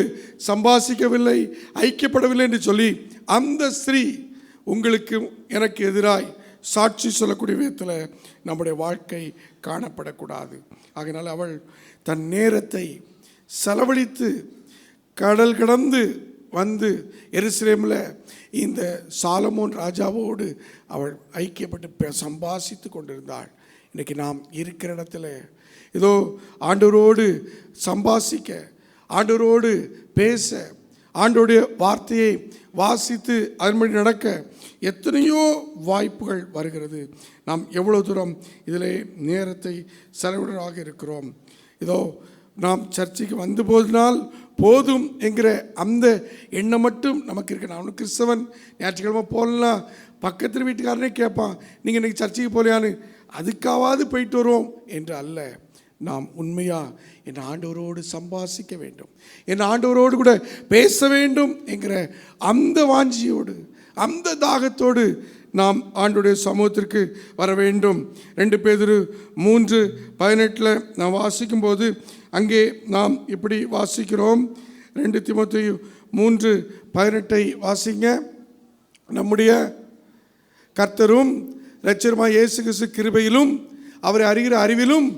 சம்பாசிக்கவில்லை, ஐக்கியப்படவில்லை என்று சொல்லி அந்த ஸ்திரீ உங்களுக்கு எனக்கு எதிராய் சாட்சி சொல்லக்கூடிய விதத்தில் நம்முடைய வாழ்க்கை காணப்படக்கூடாது. ஆகையினால் அவள் தன் நேரத்தை செலவழித்து கடல் கடந்து வந்து எருசலேமில் இந்த சாலமோன் ராஜாவோடு அவள் ஐக்கியப்பட்டு சம்பாசித்து கொண்டிருந்தாள். இன்றைக்கி நாம் இருக்கிற இடத்துல ஏதோ ஆண்டவரோடு சம்பாசிக்க, ஆண்டவரோடு பேச, ஆண்டவருடைய வார்த்தையை வாசித்து அதன்படி நடக்க எத்தனையோ வாய்ப்புகள் வருகிறது. நாம் எவ்வளோ தூரம் இதில் நேரத்தை செலவிடராக இருக்கிறோம். இதோ நாம் சர்ச்சைக்கு வந்து போதினால் போதும் என்கிற அந்த எண்ணம் மட்டும் நமக்கு இருக்கு. நான் கிறிஸ்தவன், ஞாயிற்றுக்கிழமை போகலாம், பக்கத்தில் வீட்டுக்காரனே கேட்பான், நீங்கள் இன்றைக்கி சர்ச்சைக்கு போகலையான்னு, அதுக்காவது போயிட்டு வருவோம் என்று அல்ல. நாம் உண்மையாக என் ஆண்டவரோடு சம்பாசிக்க வேண்டும், என் ஆண்டவரோடு கூட பேச வேண்டும் என்கிற அந்த வாஞ்சியோடு, அந்த தாகத்தோடு நாம் ஆண்டவருடைய சமூகத்திற்கு வர வேண்டும். 2 பேதுரு 3:18 நாம் வாசிக்கும்போது அங்கே நாம் இப்படி வாசிக்கிறோம். 2 தீமோத்தேயு 3:18 வாசிங்க. நம்முடைய கர்த்தரும் இரட்சகருமாகிய இயேசு கிறிஸ்து கிருபையிலும் அவரை அறிகிற அறிவிலும்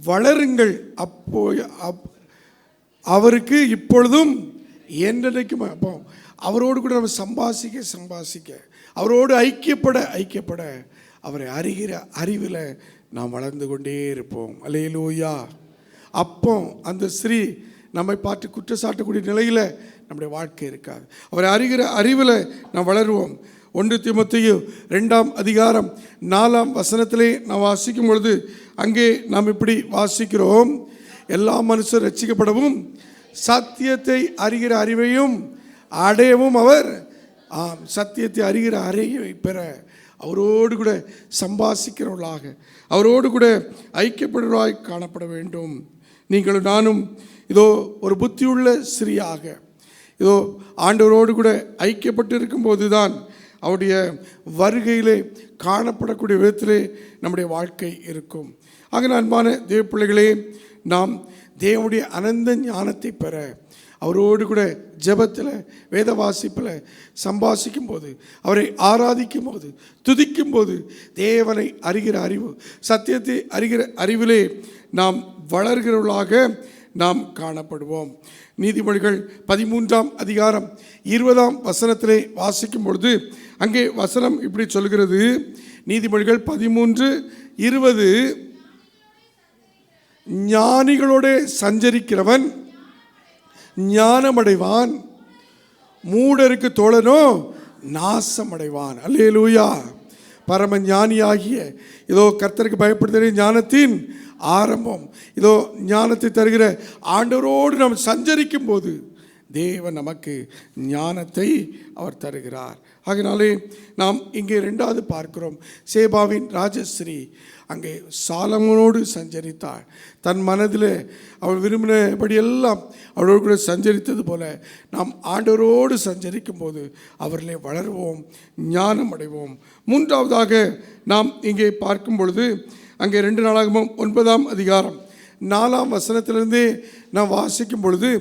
வளருங்கள், அப்போ அவருக்கு இப்பொழுதும் என்றைக்கும். அப்போ அவரோடு கூட நம்ம சம்பாசிக்க அவரோடு ஐக்கியப்பட அவரை அறிகிற அறிவில் நாம் வளர்ந்து கொண்டே இருப்போம். அல்லேலூயா. அப்போ அந்த ஸ்ரீ நம்மை பார்த்து குற்றச்சாட்டக்கூடிய நிலையில் நம்முடைய வாழ்க்கை இருக்காது. அவரை அறிகிற அறிவில் நாம் வளருவோம். 1 தீமோத்தேயு 2:4 நாம் வாசிக்கும் பொழுது அங்கே நாம் இப்படி வாசிக்கிறோம். எல்லா மனுஷர் ரட்சிக்கப்படவும் சத்தியத்தை அறிகிற அறிவையும் அடையவும் அவர் சத்தியத்தை அறிகிற அறிவை பெற அவரோடு கூட சம்பாசிக்கிறவர்களாக, அவரோடு கூட ஐக்கியப்படுவர்களாய் காணப்பட வேண்டும். நீங்களும் நானும் இதோ ஒரு புத்தியுள்ள ஸ்திரீயாக இதோ ஆண்டவரோடு கூட ஐக்கியப்பட்டு இருக்கும்போது தான் அவருடைய வருகையிலே காணப்படக்கூடிய விதத்திலே நம்முடைய வாழ்க்கை இருக்கும். ஆக அன்பான தேவ பிள்ளைகளே, நாம் தேவனுடைய அனந்த ஞானத்தை பெற அவரோடு கூட ஜெபத்தில், வேத வாசிப்பில் சம்பாஷிக்கும் போது, அவரை ஆராதிக்கும் போது, துதிக்கும் போது தேவனை அறிகிற அறிவு, சத்தியத்தை அறிகிற அறிவிலே நாம் வளர்கிறவர்களாக நாம் காணப்படுவோம். நீதிமொழிகள் 13ஆம் அதிகாரம் 20ஆம் வசனத்திலே வாசிக்கும் பொழுது அங்கே வசனம் இப்படி சொல்கிறது. நீதிமொழிகள் 13:20, ஞானிகளோடு சஞ்சரிக்கிறவன் ஞானமடைவான், மூடருக்கு தோழனோ நாசமடைவான். அல்லேலூயா. பரம ஞானியாகிய இதோ கர்த்தருக்கு பயப்படுகிற ஞானத்தின் ஆரம்பம். இதோ ஞானத்தை தருகிற ஆண்டவரோடு நாம் சஞ்சரிக்கும் போது தேவன் நமக்கு ஞானத்தை அவர் தருகிறார். ஆகினாலே நாம் இங்கே 2வது பார்க்கிறோம், சேபாவின் ராஜஸ்ரீ அங்கே சாலமோனோடு சஞ்சரித்தாள். தன் மனதில் அவள் விரும்பினபடியெல்லாம் அவளோடு கூட சஞ்சரித்தது போல நாம் ஆண்டவரோடு சஞ்சரிக்கும் போது அவர்களே வளருவோம், ஞானம் அடைவோம். 3வதாக நாம் இங்கே பார்க்கும் பொழுது அங்கே 2 நாளாகமம் 9ஆம் அதிகாரம் 4ஆம் வசனத்திலிருந்தே நாம் வாசிக்கும் பொழுது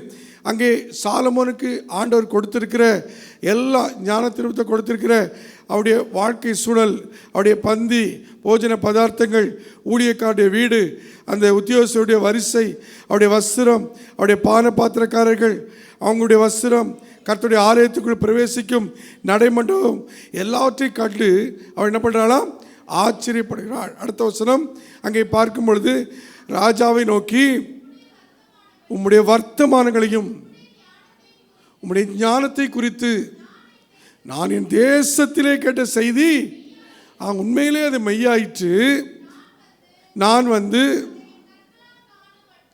அங்கே சாலமோனுக்கு ஆண்டவர் கொடுத்திருக்கிற எல்லா ஞானத்திருப்பத்தை கொடுத்திருக்கிற அவருடைய வாழ்க்கை சூழல், அவருடைய பந்தி போஜன பதார்த்தங்கள், ஊழியக்காருடைய வீடு, அந்த உத்தியோகஸ்தருடைய வரிசை, அவருடைய வஸ்திரம், அவருடைய பான பாத்திரக்காரர்கள் அவங்களுடைய வஸ்திரம், கர்த்தருடைய ஆலயத்துக்குள் பிரவேசிக்கும் நடைமண்டபம் எல்லாவற்றையும் கண்டு அவள் என்ன பண்ணுறாளாம்? ஆச்சரியப்படுகிறாள். அடுத்த வசனம் அங்கே பார்க்கும் பொழுது ராஜாவை நோக்கி, உம்முடைய வர்த்தமானங்களையும் உம்முடைய ஞானத்தை குறித்து நான் என் தேசத்திலே கேட்ட செய்தி உண்மையிலே அது மெய்யாயிற்று. நான்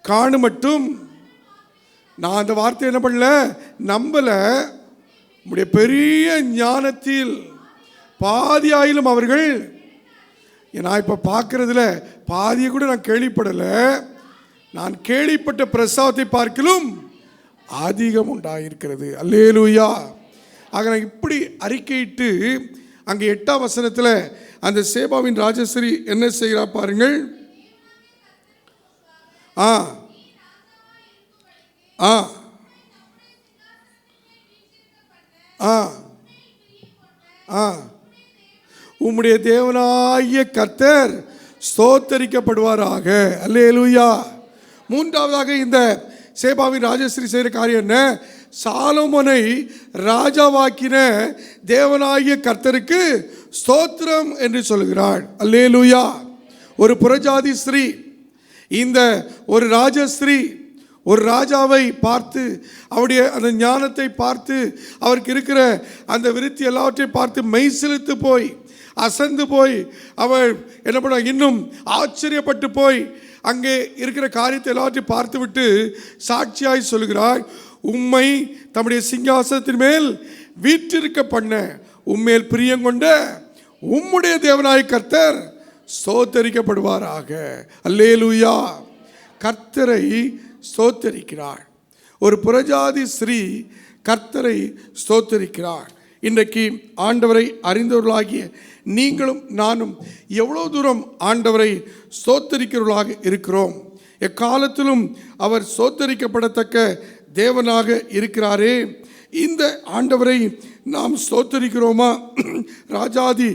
காணு மட்டும் நான் அந்த வார்த்தை என்ன பண்ணல, நம்பலை. உம்முடைய பெரிய ஞானத்தில் பாதியாயிலும் அவர்கள், நான் இப்போ பார்க்கறதுல பாதியை கூட நான் கேள்விப்படலை. நான் கேள்விப்பட்ட பிரசாதத்தை பார்க்கலும் அதிகம் உண்டாயிருக்கிறது. அல்லேலூயா. ஆக நான் இப்படி அறிக்கையிட்டு அங்கே 8ஆம் வசனத்தில் அந்த சேபாவின் ராஜஸ்ரீ என்ன செய்கிறா பாருங்கள். உம்முடைய தேவனாகிய கர்த்தர் ஸ்தோத்தரிக்கப்படுவாராக. அல்லேலூயா. 3வதாக இந்த சேபாவின் ராஜஸ்ரீ செய்கிற காரியம் என்ன? சாலமோனை ராஜாவாக்கின தேவனாகிய கர்த்தருக்கு ஸ்தோத்திரம் என்று சொல்கிறாள். அல்லேலூயா. ஒரு புறஜாதி ஸ்ரீ, இந்த ஒரு ராஜஸ்ரீ ஒரு ராஜாவை பார்த்து, அவருடைய அந்த ஞானத்தை பார்த்து, அவருக்கு இருக்கிற அந்த விருத்தி எல்லாவற்றையும் பார்த்து மெய் சிலிர்த்து போய், அசந்து போய், அவள் என்ன பண்ண, இன்னும் ஆச்சரியப்பட்டு போய் அங்கே இருக்கிற காரியத்தை எல்லாவற்றையும் பார்த்து விட்டு சாட்சியாய் சொல்கிறாள், உம்மை தம்முடைய சிங்காசனத்தின் மேல் வீற்றிருக்க பண்ண உம்மேல் பிரியங்கொண்ட உம்முடைய தேவனாய் கர்த்தர் ஸ்தோத்தரிக்கப்படுவாராக. அல்லேலூயா. கர்த்தரை ஸ்தோத்தரிக்கிறாள். ஒரு புறஜாதி ஸ்ரீ கர்த்தரை ஸ்தோத்தரிக்கிறாள். இன்றைக்கு ஆண்டவரை அறிந்தவர்களாகிய நீங்களும் நானும் எவ்வளோ தூரம் ஆண்டவரை ஸ்தோத்தரிக்கிறவர்களாக இருக்கிறோம்? எக்காலத்திலும் அவர் ஸ்தோத்தரிக்கப்படத்தக்க தேவனாக இருக்கிறாரே, இந்த ஆண்டவரை நாம் ஸ்தோத்தரிக்கிறோமா? ராஜாதி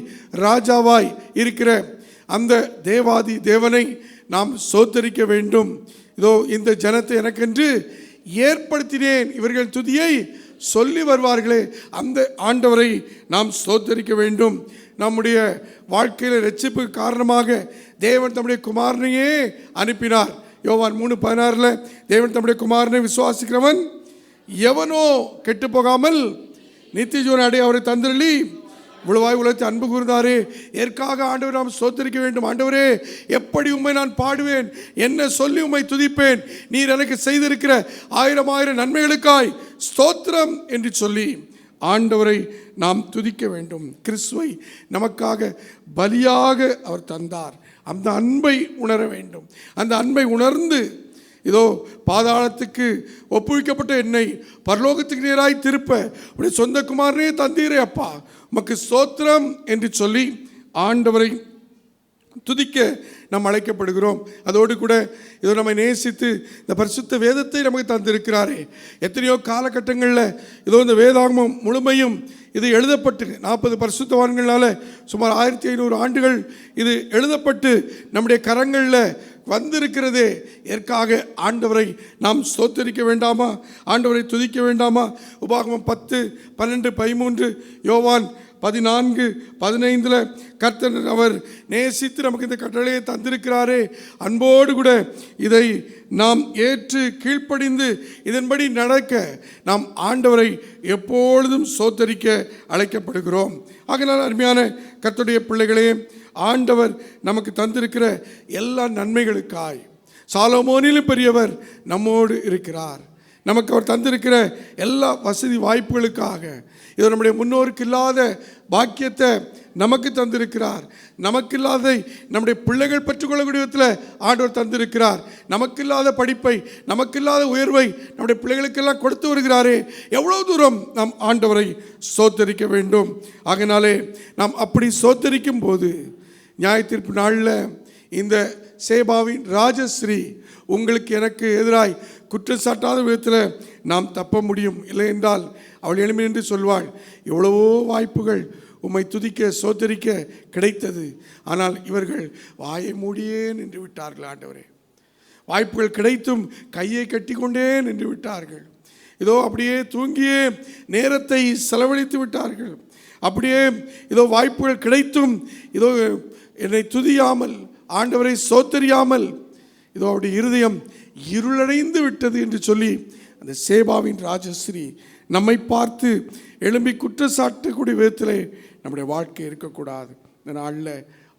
ராஜாவாய் இருக்கிற அந்த தேவாதி தேவனை நாம் ஸ்தோத்தரிக்க வேண்டும். இதோ இந்த ஜனத்தை எனக்கென்று ஏற்படுத்தினேன், இவர்கள் துதியை சொல்லி வருவார்களே, அந்த ஆண்டவரை நாம் ஸ்தோத்தரிக்க வேண்டும். நம்முடைய வாழ்க்கையில் ரட்சிப்புக்கு காரணமாக தேவன் தம்முடைய குமாரனையே அனுப்பினார். யோவான் 3:16 தேவன் தம்முடைய குமாரனை விசுவாசிக்கிறவன் எவனோ கெட்டு போகாமல் நித்திய ஜீவனை அடைய அவரை தந்திரளி இவ்வளவாய் உலகத்தை அன்பு கூர்ந்தாரே. எற்காக ஆண்டவர் நாம் ஸ்தோத்தரிக்க வேண்டும். ஆண்டவரே, எப்படி உம்மை நான் பாடுவேன், என்ன சொல்லி உம்மை துதிப்பேன், நீர் எனக்கு செய்திருக்கிற 1000 நன்மைகளுக்காய் ஸ்தோத்திரம் என்று சொல்லி ஆண்டவரை நாம் துதிக்க வேண்டும். கிறிஸ்துவை நமக்காக பலியாக அவர் தந்தார். அந்த அன்பை உணர வேண்டும். அந்த அன்பை உணர்ந்து இதோ பாதாளத்துக்கு ஒப்புவிக்கப்பட்ட என்னை பரலோகத்துக்கு நேராய் திருப்ப உடைய சொந்த குமாரனே தந்தீரே அப்பா, உமக்கு ஸ்தோத்திரம் என்று சொல்லி ஆண்டவரை துதிக்க நாம் அழைக்கப்படுகிறோம். அதோடு கூட இதோ நம்மை நேசித்து இந்த பரிசுத்த வேதத்தை நமக்கு தந்திருக்கிறாரே. எத்தனையோ காலகட்டங்களில் இதோ இந்த வேதாகமம் முழுமையும் இது எழுதப்பட்டு 40 பரிசுத்தவான்களால் சுமார் 1500 ஆண்டுகள் இது எழுதப்பட்டு நம்முடைய கரங்களில் வந்திருக்கிறதே. எதற்காக? ஆண்டவரை நாம் ஸ்தோத்தரிக்க வேண்டாமா? ஆண்டவரை துதிக்க வேண்டாமா? உபாகமம் 10, 12, 13, யோவான் 14, 15 கர்த்தர் அவர் நேசித்து நமக்கு இந்த கட்டளையை தந்திருக்கிறாரே. அன்போடு கூட இதை நாம் ஏற்று கீழ்ப்படிந்து இதன்படி நடக்க நாம் ஆண்டவரை எப்பொழுதும் ஸ்தோத்தரிக்க அழைக்கப்படுகிறோம். ஆகையால் அருமையான கர்த்தருடைய பிள்ளைகளே, ஆண்டவர் நமக்கு தந்திருக்கிற எல்லா நன்மைகளுக்காய் சாலமோனிலும் பெரியவர் நம்மோடு இருக்கிறார். நமக்கு அவர் தந்திருக்கிற எல்லா வசதி வாய்ப்புகளுக்காக இது நம்முடைய முன்னோருக்கு இல்லாத பாக்கியத்தை நமக்கு தந்திருக்கிறார். நமக்கு இல்லாத நம்முடைய பிள்ளைகள் பெற்றுக்கொள்ளக்கூடிய விதத்தில் ஆண்டவர் தந்திருக்கிறார். நமக்கு இல்லாத படிப்பை, நமக்கு இல்லாத உயர்வை நம்முடைய பிள்ளைகளுக்கெல்லாம் கொடுத்து வருகிறாரே. எவ்வளோ தூரம் நாம் ஆண்டவரை ஸ்தோத்தரிக்க வேண்டும். ஆகையினாலே நாம் அப்படி ஸ்தோத்தரிக்கும் போது நியாயத்தீர்ப்பு நாளில் இந்த சேபாவின் ராஜஸ்ரீ உங்களுக்கு எனக்கு எதிராய் குற்றம் சாட்டாத விதத்தில் நாம் தப்ப முடியும். இல்லை என்றால் அவள் எளிமை என்று சொல்வாள், எவ்வளவோ வாய்ப்புகள் உம்மை துதிக்க சோதரிக்க கிடைத்தது, ஆனால் இவர்கள் வாயை மூடியே நின்று விட்டார்கள். ஆண்டவரே, வாய்ப்புகள் கிடைத்தும் கையை கட்டி கொண்டே நின்று விட்டார்கள். இதோ அப்படியே தூங்கியே நேரத்தை செலவழித்து விட்டார்கள். அப்படியே இதோ வாய்ப்புகள் கிடைத்தும் இதோ என்னை துதியாமல் ஆண்டவரை சோத்தரியாமல் இதோ அவருடைய இருதயம் இருளடைந்து விட்டது என்று சொல்லி அந்த சேபாவின் ராஜஸ்ரீ நம்மை பார்த்து எழும்பி குற்றச்சாட்டக்கூடிய விதத்திலே நம்முடைய வாழ்க்கை இருக்கக்கூடாது. இந்த நாளில்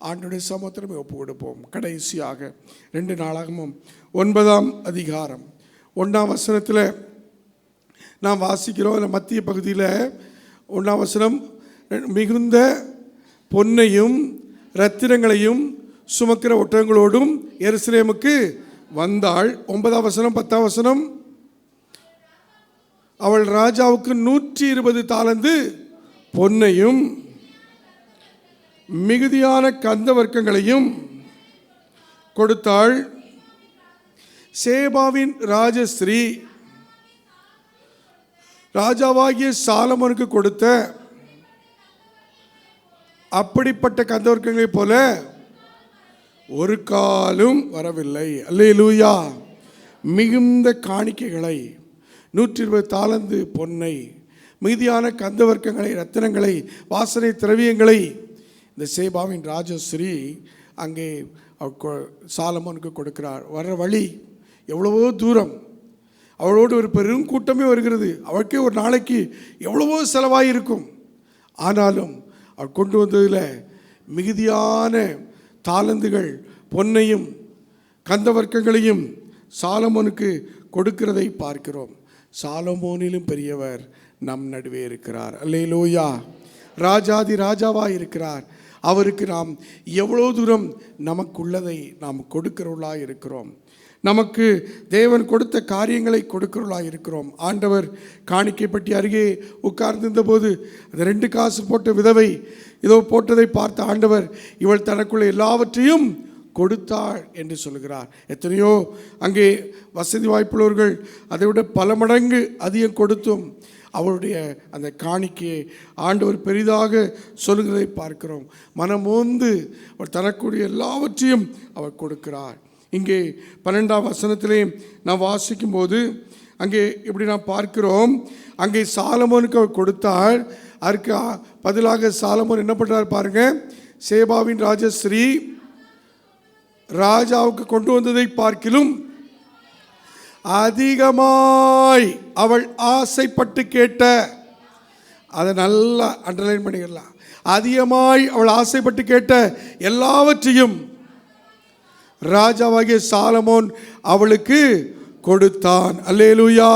ஆண்டவருடைய சமூகத்திலே ஒப்பு கொடுப்போம். கடைசியாக 2 நாளாகமும் 9ஆம் அதிகாரம் 1ஆம் வசனத்தில் நாம் வாசிக்கிறோம். அதில் மத்திய பகுதியில் 1ஆம் வசனம், மிகுந்த பொன்னையும் இரத்தினங்களையும் சுமக்கிற ஒட்டகங்களோடும் எருசலேமுக்கு வந்தாள். 9ஆம் வசனம் 10ஆம் வசனம், அவள் ராஜாவுக்கு 120 தாலந்து பொன்னையும் மிகுதியான கந்த வர்க்கங்களையும் கொடுத்தாள். சேபாவின் ராஜஸ்ரீ ராஜாவாகிய சாலமோனுக்கு கொடுத்த அப்படிப்பட்ட கந்தவர்க்கங்களைப் போல ஒரு காலும் வரவில்லை. அல்லேலூயா. மிகுந்த காணிக்கைகளை 120 தாலந்து பொன்னை, மீதியான கந்தவர்க்கங்களை, ரத்தினங்களை, வாசனை திரவியங்களை இந்த சேபாவின் ராஜஸ்ரீ அங்கே சாலமோனுக்கு கொடுக்கிறார். வர்ற வழி எவ்வளவோ தூரம், அவளோடு ஒரு பெரும் கூட்டமே வருகிறது. அவளுக்கே ஒரு நாளைக்கு எவ்வளவோ செலவாயிருக்கும். ஆனாலும் அவள் கொண்டு வந்ததில் மிகுதியான தாலந்துகள் பொன்னையும் கந்தவர்க்கங்களையும் சாலமோனுக்கு கொடுக்கிறதை பார்க்கிறோம். சாலமோனிலும் பெரியவர் நம் நடுவே இருக்கிறார். அல்லேலூயா. ராஜாதி ராஜாவாக இருக்கிறார். அவருக்கு நாம் எவ்வளோ தூரம் நமக்குள்ளதை நாம் கொடுக்கிறவர்களாக இருக்கிறோம். நமக்கு தேவன் கொடுத்த காரியங்களை கொடுக்கிறவர்களாக இருக்கிறோம். ஆண்டவர் காணிக்கை பட்டி அருகே உட்கார்ந்திருந்த போது அந்த 2 காசு போட்ட விதவை இதோ போட்டதை பார்த்த ஆண்டவர், இவள் தனக்குள்ள எல்லாவற்றையும் கொடுத்தாள் என்று சொல்கிறார். எத்தனையோ அங்கே வசதி வாய்ப்புள்ளவர்கள் அதை விட பல மடங்கு அதிகம் கொடுத்தும் அவருடைய அந்த காணிக்கையை ஆண்டவர் பெரிதாக சொல்லுகிறதை பார்க்கிறோம். மனமோந்து அவர் தரக்கூடிய எல்லாவற்றையும் அவர் கொடுக்கிறார். இங்கே 12ஆம் வசனத்திலே நாம் வாசிக்கும் போது அங்கே இப்படி நாம் பார்க்கிறோம். அங்கே சாலமோனுக்கு அவர் கொடுத்தாள். அதற்கு பதிலாக சாலமோன் என்ன பண்ணுறார் பாருங்க. சேபாவின் ராஜஸ்ரீ ராஜாவுக்கு கொண்டு வந்ததை பார்க்கிலும் அதிகமாய் அவள் ஆசைப்பட்டு கேட்ட, அதை நல்லா அண்டர்லைன் பண்ணிக்கலாம். அதிகமாய் அவள் ஆசைப்பட்டு கேட்ட எல்லாவற்றையும் ராஜாவாகிய சாலமோன் அவளுக்கு கொடுத்தான். அல்லேலூயா.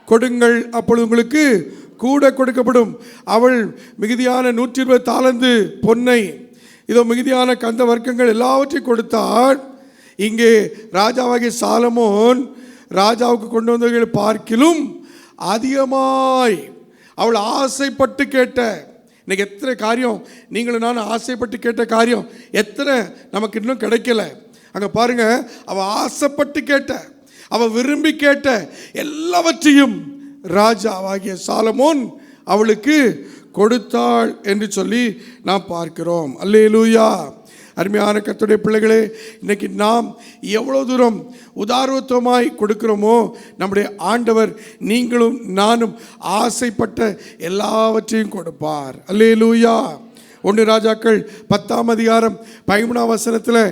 கொடுங்கள், அப்பொழுது உங்களுக்கு கூட கொடுக்கப்படும். அவள் மிகுதியான 120 தாலந்து பொன்னை, இதோ மிகுதியான கந்த வர்க்கங்கள் எல்லாவற்றையும் கொடுத்தாள். இங்கே ராஜாவாகிய சாலமோன் ராஜாவுக்கு கொண்டு வந்தவர்களை பார்க்கிலும் அதிகமாய் அவள் ஆசைப்பட்டு கேட்ட, இன்னைக்கு எத்தனை காரியம் நீங்களும் நானும் ஆசைப்பட்டு கேட்ட காரியம் எத்தனை நமக்கு இன்னும் கிடைக்கல. அங்கே பாருங்க, அவள் ஆசைப்பட்டு கேட்ட, அவள் விரும்பி கேட்ட எல்லாவற்றையும் ராஜாவாகிய சாலமோன் அவளுக்கு கொடுத்தாள் என்று சொல்லி நாம் பார்க்கிறோம். அல்லேலூயா. அருமையான கர்த்தருடைய பிள்ளைகளே, இன்னைக்கு நாம் எவ்வளோ தூரம் உதாரத்துவமாய் கொடுக்கிறோமோ நம்முடைய ஆண்டவர் நீங்களும் நானும் ஆசைப்பட்ட எல்லாவற்றையும் கொடுப்பார். அல்லேலூயா. 1 ராஜாக்கள் 10ஆம் அதிகாரம் 13ஆம் வசனத்தில்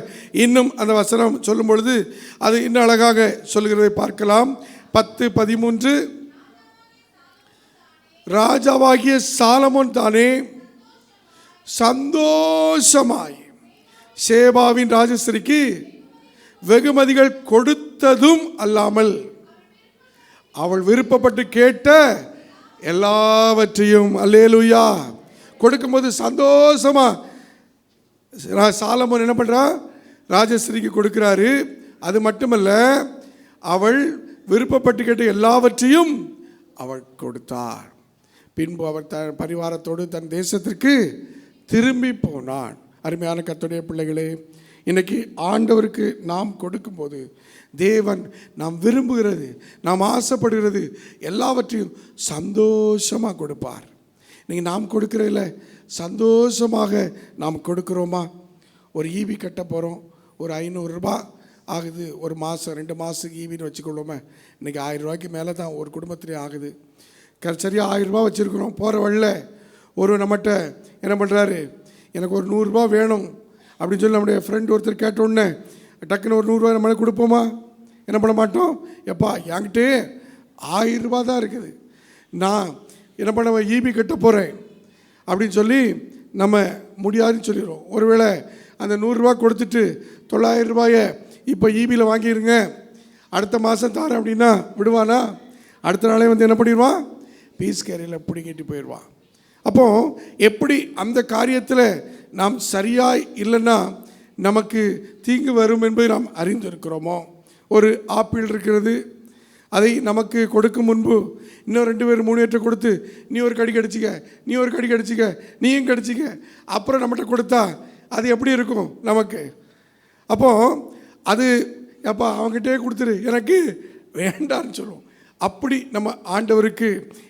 இன்னும் அந்த வசனம் சொல்லும் பொழுது அது இன்னும் அழகாக சொல்கிறதை பார்க்கலாம். 10:13 ராஜாவாகிய சாலமோன் தானே சந்தோஷமாய் சேபாவின் ராஜஸ்திரிக்கு வெகுமதிகள் கொடுத்ததும் அல்லாமல் அவள் விருப்பப்பட்டு கேட்ட எல்லாவற்றையும், அல்லேலூயா, கொடுக்கும்போது சந்தோஷமா சாலமோன் என்ன பண்றா, ராஜஸ்திரிக்கு கொடுக்கிறாரு. அது மட்டுமல்ல, அவள் விருப்பப்பட்டு கேட்ட எல்லாவற்றையும் அவள் கொடுத்தார். பின்பு அவர் தன் பரிவாரத்தோடு தன் தேசத்திற்கு திரும்பி போனான். அருமையான கர்த்தருடைய பிள்ளைகளே, இன்னைக்கு ஆண்டவருக்கு நாம் கொடுக்கும்போது தேவன் நாம் விரும்புகிறது, நாம் ஆசைப்படுகிறது எல்லாவற்றையும் சந்தோஷமாக கொடுப்பார். நீங்கள் நாம் கொடுக்குறதில்ல சந்தோஷமாக நாம் கொடுக்குறோமா? ஒரு ஈபி கட்ட போகிறோம், ஒரு 500 ரூபாய் ஆகுது, ஒரு மாதம் 2 மாதத்துக்கு ஈபின்னு வச்சுக்கொள்ளுவோமே. இன்றைக்கி 1000 ரூபாய்க்கு மேலே தான் ஒரு குடும்பத்திலே ஆகுது. சரியாக 1000 ரூபா வச்சுருக்குறோம். போகிற வழியில் ஒரு நம்மகிட்ட என்ன பண்ணுறாரு, எனக்கு ஒரு 100 ரூபா வேணும் அப்படின்னு சொல்லி நம்முடைய ஃப்ரெண்ட் ஒருத்தர் கேட்டோடனே டக்குன்னு ஒரு 100 ரூபா நம்மளை கொடுப்போமா? என்ன பண்ண மாட்டோம். எப்பா என்கிட்டே 1000 ரூபா தான் இருக்குது, நான் என்ன பண்ண ஈபி கட்ட போகிறேன் அப்படின்னு சொல்லி நம்ம முடியாதுன்னு சொல்லிடுவோம். ஒருவேளை அந்த 100 ரூபா கொடுத்துட்டு 900 ரூபாயை இப்போ ஈபியில் வாங்கிடுங்க, அடுத்த மாதம் தாரேன் அப்படின்னா விடுவானா? அடுத்த நாளே வந்து என்ன பண்ணிடுவான், பீஸ் கேரியில் பிடிங்கிட்டு போயிடுவான். அப்போது எப்படி அந்த காரியத்தில் நாம் சரியாய் இல்லைன்னா நமக்கு தீங்கு வரும் என்பதை நாம் அறிந்திருக்கிறோமோ? ஒரு ஆப்பிள் இருக்கிறது, அதை நமக்கு கொடுக்கும் முன்பு இன்னும் 2 பேர் 3 பேர்கிட்ட கொடுத்து நீ ஒரு கடி கடிச்சிக்க, நீ ஒரு கடி கடிச்சிக்க, நீயும் கடிச்சிக்க, அப்புறம் நம்மகிட்ட கொடுத்தா அது எப்படி இருக்கும் நமக்கு? அப்போது அது எப்பா அவங்ககிட்டே கொடுத்துரு, எனக்கு வேண்டான்னு சொல்லுவோம். அப்படி நம்ம ஆண்டவருக்கு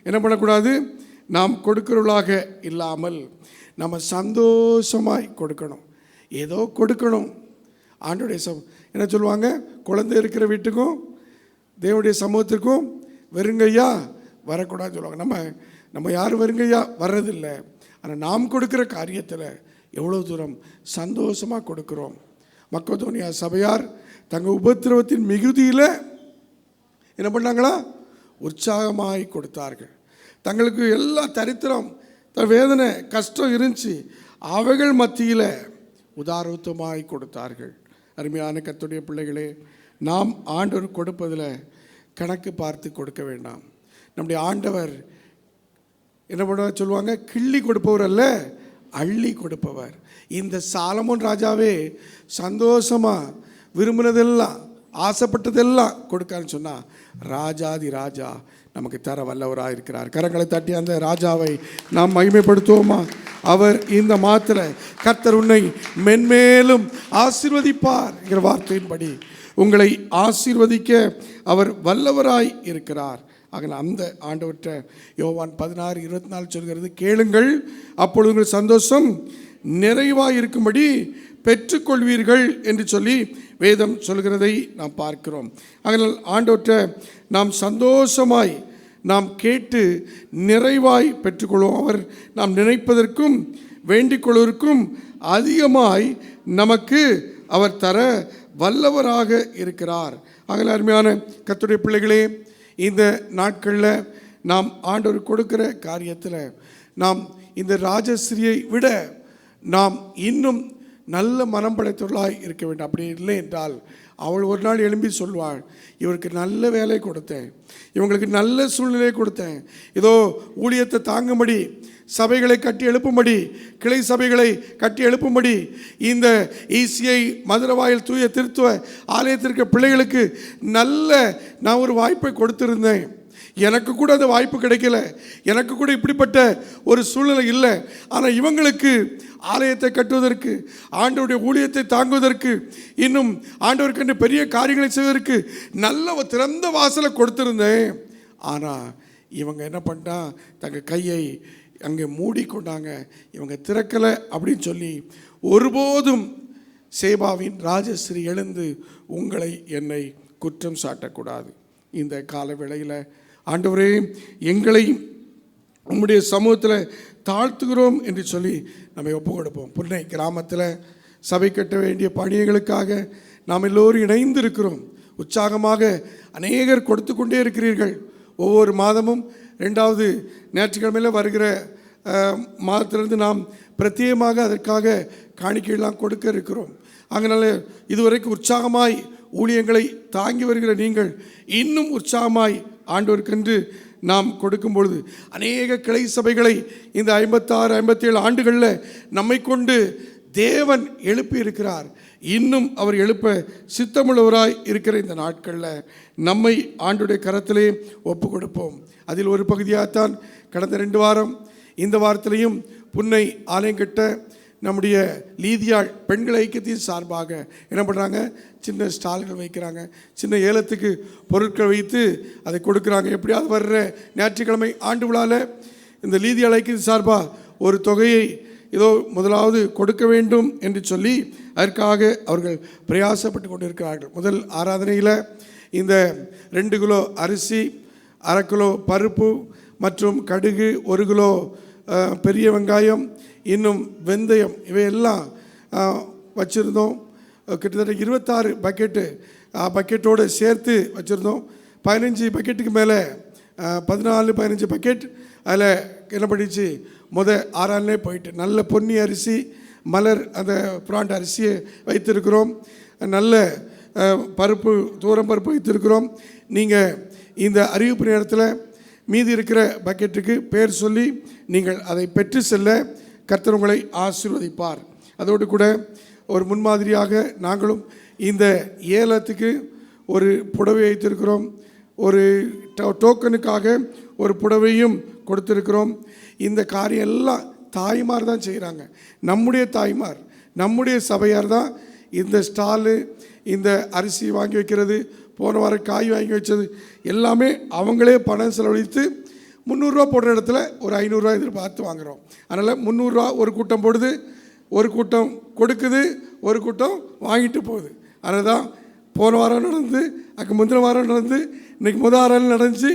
என்ன பண்ணக்கூடாது, நாம் கொடுக்கிறவர்களாக இல்லாமல் நம்ம சந்தோஷமாய் கொடுக்கணும். ஏதோ கொடுக்கணும். ஆண்டோடைய என்ன சொல்லுவாங்க, குழந்தை இருக்கிற வீட்டுக்கும் தேவனுடைய சமூகத்திற்கும் வெறுங்கையா வரக்கூடாதுன்னு சொல்லுவாங்க. நம்ம யாரும் வெறுங்கையா வர்றதில்லை. ஆனால் நாம் கொடுக்குற காரியத்தில் எவ்வளோ தூரம் சந்தோஷமாக கொடுக்குறோம். மக்கதோனியா சபையார் தங்கள் உபத்திரவத்தின் மிகுதியில் என்ன பண்ணாங்களா, உற்சாகமாய் கொடுத்தார்கள். தங்களுக்கு எல்லா தரித்திரம் வேதனை கஷ்டம் இருந்துச்சு, அவைகள் மத்தியில் உதாரத்துவமாய் கொடுத்தார்கள். அருமையான கர்த்தருடைய பிள்ளைகளே, நாம் ஆண்டவர் கொடுப்பதில் கணக்கு பார்த்து கொடுக்க வேண்டாம். நம்முடைய ஆண்டவர் என்ன பண்ண சொல்லுவாங்க, கிள்ளி கொடுப்பவர் அல்ல, அள்ளி கொடுப்பவர். இந்த சாலமோன் ராஜாவே சந்தோஷமாக விரும்பினதெல்லாம் ஆசைப்பட்டதெல்லாம் கொடுக்கான்னு சொன்னால் ராஜாதி ராஜா நமக்கு தர வல்லவராக இருக்கிறார். கரங்களை தட்டி அந்த ராஜாவை நாம் மகிமைப்படுத்துவோமா? அவர் இந்த மாத்திர கர்த்தர் உன்னை மென்மேலும் ஆசீர்வதிப்பார் என்கிற வார்த்தையின்படி உங்களை ஆசீர்வதிக்க அவர் வல்லவராய் இருக்கிறார். ஆக அந்த ஆண்டவர்கிட்ட யோவான் 16:24 சொல்கிறது, கேளுங்கள் அப்பொழுது உங்கள் சந்தோஷம் நிறைவாக இருக்கும்படி பெற்றுக்கொள்வீர்கள் என்று சொல்லி வேதம் சொல்கிறதை நாம் பார்க்கிறோம். அதனால் ஆண்டவர்கிட்ட நாம் சந்தோஷமாய் நாம் கேட்டு நிறைவாய் பெற்றுக்கொள்வோம். அவர் நாம் நினைப்பதற்கும் வேண்டிக் கொள்வதற்கும் அதிகமாய் நமக்கு அவர் தர வல்லவராக இருக்கிறார். ஆகவே அருமையான கர்த்தருடைய பிள்ளைகளே, இந்த நாட்களில் நாம் ஆண்டவர் கொடுக்கிற காரியத்தில் நாம் இந்த ராஜஸ்ரீயை விட நாம் இன்னும் நல்ல மனம் படைத்தவர்களாய் இருக்க வேண்டும். அப்படி இல்லை என்றால் அவள் ஒரு நாள் எழும்பி சொல்வாள், இவருக்கு நல்ல வேலை கொடுத்தேன், இவங்களுக்கு நல்ல சூழ்நிலையை கொடுத்தேன், இதோ ஊழியத்தை தாங்கும்படி, சபைகளை கட்டி எழுப்பும்படி, கிளை சபைகளை கட்டி எழுப்பும்படி, இந்த ECI மதுரவாயில் தூய திருத்துவ ஆலயத்திற்கு பிள்ளைகளுக்கு நல்ல நான் ஒரு வாய்ப்பை கொடுத்திருந்தேன். எனக்கு கூட அந்த வாய்ப்பு கிடைக்கல, எனக்கு கூட இப்படிப்பட்ட ஒரு சூழ்நிலை இல்லை. ஆனால் இவங்களுக்கு ஆலயத்தை கட்டுவதற்கு, ஆண்டவருடைய ஊழியத்தை தாங்குவதற்கு, இன்னும் ஆண்டவருக்கு பெரிய காரியங்களை செய்வதற்கு நல்ல திறந்த வாசலை கொடுத்திருந்தேன். ஆனால் இவங்க என்ன பண்ணா, தங்கள் கையை அங்கே மூடிக்கொண்டாங்க, இவங்க திறக்கலை அப்படின்னு சொல்லி ஒருபோதும் சேபாவின் ராஜஸ்ரீ எழுந்து உங்களை என்னை குற்றம் சாட்டக்கூடாது. இந்த கால வேளையில் ஆண்டவரே, எங்களை உம்முடைய சமூகத்தில் தாழ்த்துகிறோம் என்று சொல்லி நம்ம ஒப்பு கொடுப்போம். புன்னை கிராமத்தில் சபை கட்ட வேண்டிய பணிகளுக்காக நாம் எல்லோரும் இணைந்து இருக்கிறோம். உற்சாகமாக அநேகர் கொடுத்து கொண்டே இருக்கிறீர்கள். ஒவ்வொரு மாதமும் 2வது ஞாயிற்றுக்கிழமையில் வருகிற மாதத்திலிருந்து நாம் பிரத்யேகமாக அதற்காக காணிக்கையெல்லாம் கொடுக்க இருக்கிறோம். அதனால் இதுவரைக்கும் உற்சாகமாய் ஊழியங்களை தாங்கி வருகிற நீங்கள் இன்னும் உற்சாகமாய் ஆண்டவருக்கென்று நாம் கொடுக்கும் பொழுது அநேக கிளை சபைகளை இந்த 56, 57 ஆண்டுகளில் நம்மை கொண்டு தேவன் எழுப்பி இருக்கிறார். இன்னும் அவர் எழுப்ப சித்தமுள்ளவராய் இருக்கிற இந்த நாட்களில் நம்மை ஆண்டுடைய கரத்திலே ஒப்பு கொடுப்போம். அதில் ஒரு பகுதியாகத்தான் கடந்த 2 வாரம், இந்த வாரத்திலையும் புன்னை ஆலயம் கட்ட நம்முடைய லீதியாள் பெண்கள் ஐக்கியத்தின் சார்பாக என்ன பண்ணுறாங்க, சின்ன ஸ்டால்கள் வைக்கிறாங்க, சின்ன ஏலத்துக்கு பொருட்கள் வைத்து அதை கொடுக்குறாங்க. எப்படியாவது வர்ற ஞாயிற்றுக்கிழமை ஆண்டு விழாவில் இந்த லீதியாள் ஐக்கியத்தின் சார்பாக ஒரு தொகையை ஏதோ முதலாவது கொடுக்க வேண்டும் என்று சொல்லி அதற்காக அவர்கள் பிரயாசப்பட்டு கொண்டிருக்கிறார்கள். முதல் ஆராதனையில் இந்த 2 கிலோ அரிசி, 1/2 கிலோ பருப்பு மற்றும் கடுகு, 1 கிலோ பெரிய வெங்காயம், இன்னும் வெந்தயம், இவையெல்லாம் வச்சுருந்தோம். கிட்டத்தட்ட 26 பக்கெட்டோடு சேர்த்து வச்சுருந்தோம். 15 பக்கெட்டுக்கு மேலே 14-15 பக்கெட் அதில் என்ன பண்ணிச்சு, ஆறாலே போயிட்டு நல்ல பொன்னி அரிசி, மலர் அந்த பிராண்ட் அரிசியை வைத்திருக்கிறோம். நல்ல பருப்பு, தூரம் பருப்பு வைத்திருக்கிறோம். நீங்கள் இந்த அறிவிப்பு நேரத்தில் மீதி இருக்கிற பக்கெட்டுக்கு பேர் சொல்லி நீங்கள் அதை பெற்று செல்ல கர்த்தர் உங்களை ஆசீர்வதிப்பார். அதோடு கூட ஒரு முன்மாதிரியாக நாங்களும் இந்த ஏலத்துக்கு ஒரு புடவை வைத்திருக்கிறோம். ஒரு டோக்கனுக்காக ஒரு புடவையும் கொடுத்திருக்கிறோம். இந்த காரியம் எல்லாம் தாய்மார் தான் செய்கிறாங்க. நம்முடைய தாய்மார், நம்முடைய சபையார் தான் இந்த ஸ்டாலு, இந்த அரிசி வாங்கி வைக்கிறது, போன வாரம் காய் வாங்கி வச்சது எல்லாமே அவங்களே பணம் செலவழித்து 300 ரூபா போடுற இடத்துல ஒரு 500 ரூபா எதிர்பார்த்து வாங்குகிறோம். அதனால் 300 ரூபா ஒரு கூட்டம் போடுது, ஒரு கூட்டம் கொடுக்குது, ஒரு கூட்டம் வாங்கிட்டு போகுது. அதனால தான் போன வாரம் நடந்து, அதுக்கு முந்தின வாரம் நடந்து, இன்றைக்கி முதல் வாரம் நடந்துச்சு,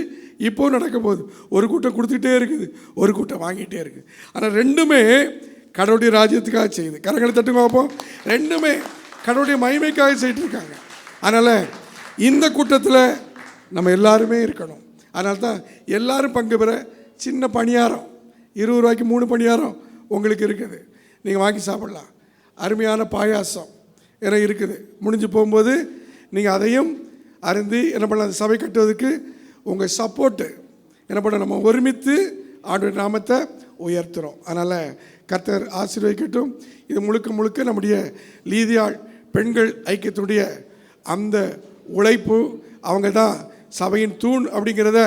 இப்போது நடக்க போகுது. ஒரு கூட்டம் கொடுத்துக்கிட்டே இருக்குது, ஒரு கூட்டம் வாங்கிட்டே இருக்குது. ஆனால் ரெண்டுமே கடவுளுடைய ராஜ்யத்துக்காக செய்யுது. கரங்களை தட்டுங்க பார்ப்போம். ரெண்டுமே கடவுளுடைய மகிமைக்காக செய்துட்டு இருக்காங்க. அதனால் இந்த கூட்டத்தில் நம்ம எல்லாருமே இருக்கணும். அதனால தான் எல்லாரும் பங்கு பெற சின்ன பணியாரம், 20 ரூபாய்க்கு 3 பணியாரம் உங்களுக்கு இருக்குது, நீங்கள் வாங்கி சாப்பிடலாம். அருமையான பாயாசம் என இருக்குது. முடிஞ்சு போகும்போது நீங்கள் அதையும் அருந்தி என்ன பண்ணலாம், அந்த சபை கட்டுவதற்கு உங்கள் சப்போர்ட்டு என்ன பண்ண, நம்ம ஒருமித்து ஆண்டவருடைய நாமத்தை உயர்த்துகிறோம். அதனால் கர்த்தர் ஆசீர்வதிக்கட்டும். இது முழுக்க முழுக்க நம்முடைய லீதியாள் பெண்கள் ஐக்கியத்துடைய அந்த உழைப்பு. அவங்க தான் சபையின் தூண் அப்படிங்கிறத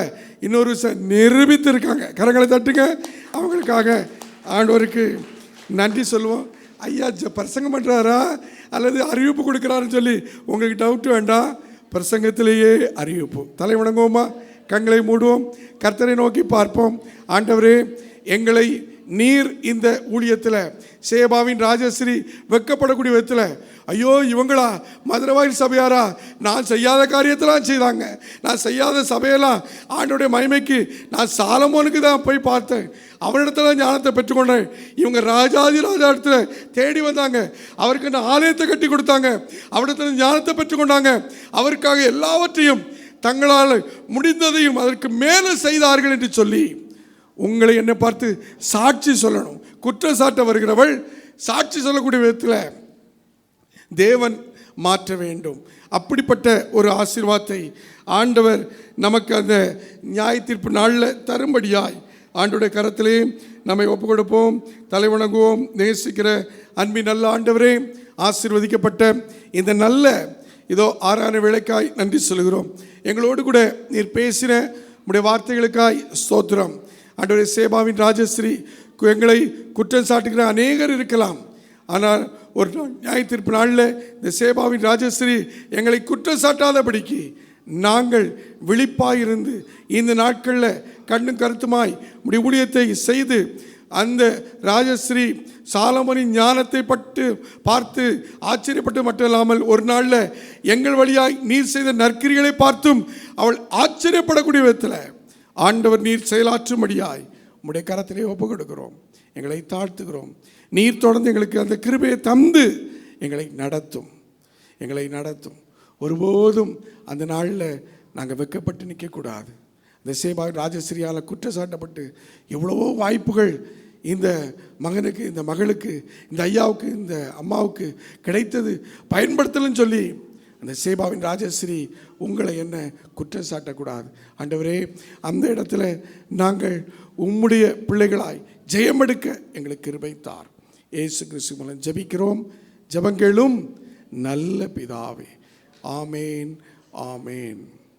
இன்னொரு நிரூபித்திருக்காங்க. கரங்களை தட்டுங்க. அவங்களுக்காக ஆண்டவருக்கு நன்றி சொல்லுவோம். ஐயா பிரசங்கம் பண்ணுறாரா அல்லது அறிவிப்பு கொடுக்குறாருன்னு சொல்லி உங்களுக்கு டவுட் வேண்டாம். பிரசங்கத்திலேயே அறிவிப்பு. தலை வணங்குவோமா, கண்களை மூடுவோம், கர்த்தரை நோக்கி பார்ப்போம். ஆண்டவரே, எங்களை நீர் இந்த ஊழியத்தில் சேபாவின் ராஜஸ்ரீ வெக்கப்படக்கூடிய விதத்தில், ஐயோ இவங்களா மதுரவாயில் சபையாரா, நான் செய்யாத காரியத்தெல்லாம் செய்தாங்க, நான் செய்யாத சபையெல்லாம் ஆண்டோடைய மகிமைக்கு நான் சாலமோனுக்கு தான் போய் பார்த்தேன், அவனிடத்துல ஞானத்தை பெற்றுக்கொண்டேன். இவங்க ராஜாதி ராஜா இடத்துல தேடி வந்தாங்க, அவருக்கு நான் ஆலயத்தை கட்டி கொடுத்தாங்க, அவரிடத்துல ஞானத்தை பெற்றுக்கொண்டாங்க, அவருக்காக எல்லாவற்றையும் தங்களால் முடிந்ததையும் அதற்கு மேலே செய்தார்கள் என்று சொல்லி உங்களை என்னை பார்த்து சாட்சி சொல்லணும். குற்றச்சாட்ட வருகிறவள் சாட்சி சொல்லக்கூடிய விதத்தில் தேவன் மாற்ற வேண்டும். அப்படிப்பட்ட ஒரு ஆசீர்வாதத்தை ஆண்டவர் நமக்கு அந்த நியாய தீர்ப்பு நாளில் தரும்படியாய் ஆண்டவருடைய கரத்திலே நம்மை ஒப்பு கொடுப்போம், தலைவணங்குவோம். நேசிக்கிற அன்பின் நல்ல ஆண்டவரே, ஆசீர்வதிக்கப்பட்ட இந்த நல்ல இதோ ஆறான வேளைக்காய் நன்றி சொல்கிறோம். எங்களோடு கூட நீர் பேசின உடைய வார்த்தைகளுக்காய் ஸ்தோத்திரம். ஆண்டவரே, சேபாவின் ராஜஸ்ரீ எங்களை குற்றம் சாட்டுகிற அநேகர் இருக்கலாம். ஆனால் ஒரு நியாய தீர்ப்பு நாளில் இந்த சேபாவின் ராஜஸ்ரீ எங்களை குற்றம் சாட்டாதபடிக்கு நாங்கள் விழிப்பாயிருந்து இந்த நாட்களில் கண்ணும் கருத்துமாய் உடைய ஊழியத்தை செய்து அந்த ராஜஸ்ரீ சாலமோனின் ஞானத்தை பார்த்து ஆச்சரியப்பட்டு மட்டும் இல்லாமல் ஒரு நாளில் எங்கள் வழியாய் நீர் செய்த நற்கிரிகளை பார்த்தும் அவள் ஆச்சரியப்படக்கூடிய விதத்தில் ஆண்டவர் நீர் செயலாற்றும்படியாய் உம்முடைய கரத்திலே ஒப்பு கொடுக்கிறோம். எங்களை தாழ்த்துகிறோம். நீர் தொடர்ந்து எங்களுக்கு அந்த கிருபையை தந்து எங்களை நடத்தும். ஒருபோதும் அந்த நாளில் நாங்கள் வெக்கப்பட்டு நிற்கக்கூடாது. இந்த சேபாவின் ராஜஸ்ரீயால் குற்றச்சாட்டப்பட்டு எவ்வளவோ வாய்ப்புகள் இந்த மகனுக்கு, இந்த மகளுக்கு, இந்த ஐயாவுக்கு, இந்த அம்மாவுக்கு கிடைத்தது, பயன்படுத்தலன்னு சொல்லி அந்த சேபாவின் ராஜஸ்ரீ உங்களை என்ன குற்றம் சாட்டக்கூடாது. ஆண்டவரே, அந்த இடத்துல நாங்கள் உம்முடைய பிள்ளைகளாய் ஜெயமெடுக்க எங்களுக்கு கிருபை தார். இயேசு கிறிஸ்து மூலம் ஜெபிக்கிறோம். ஜெபங்களும் நல்ல பிதாவே. ஆமேன், ஆமேன்.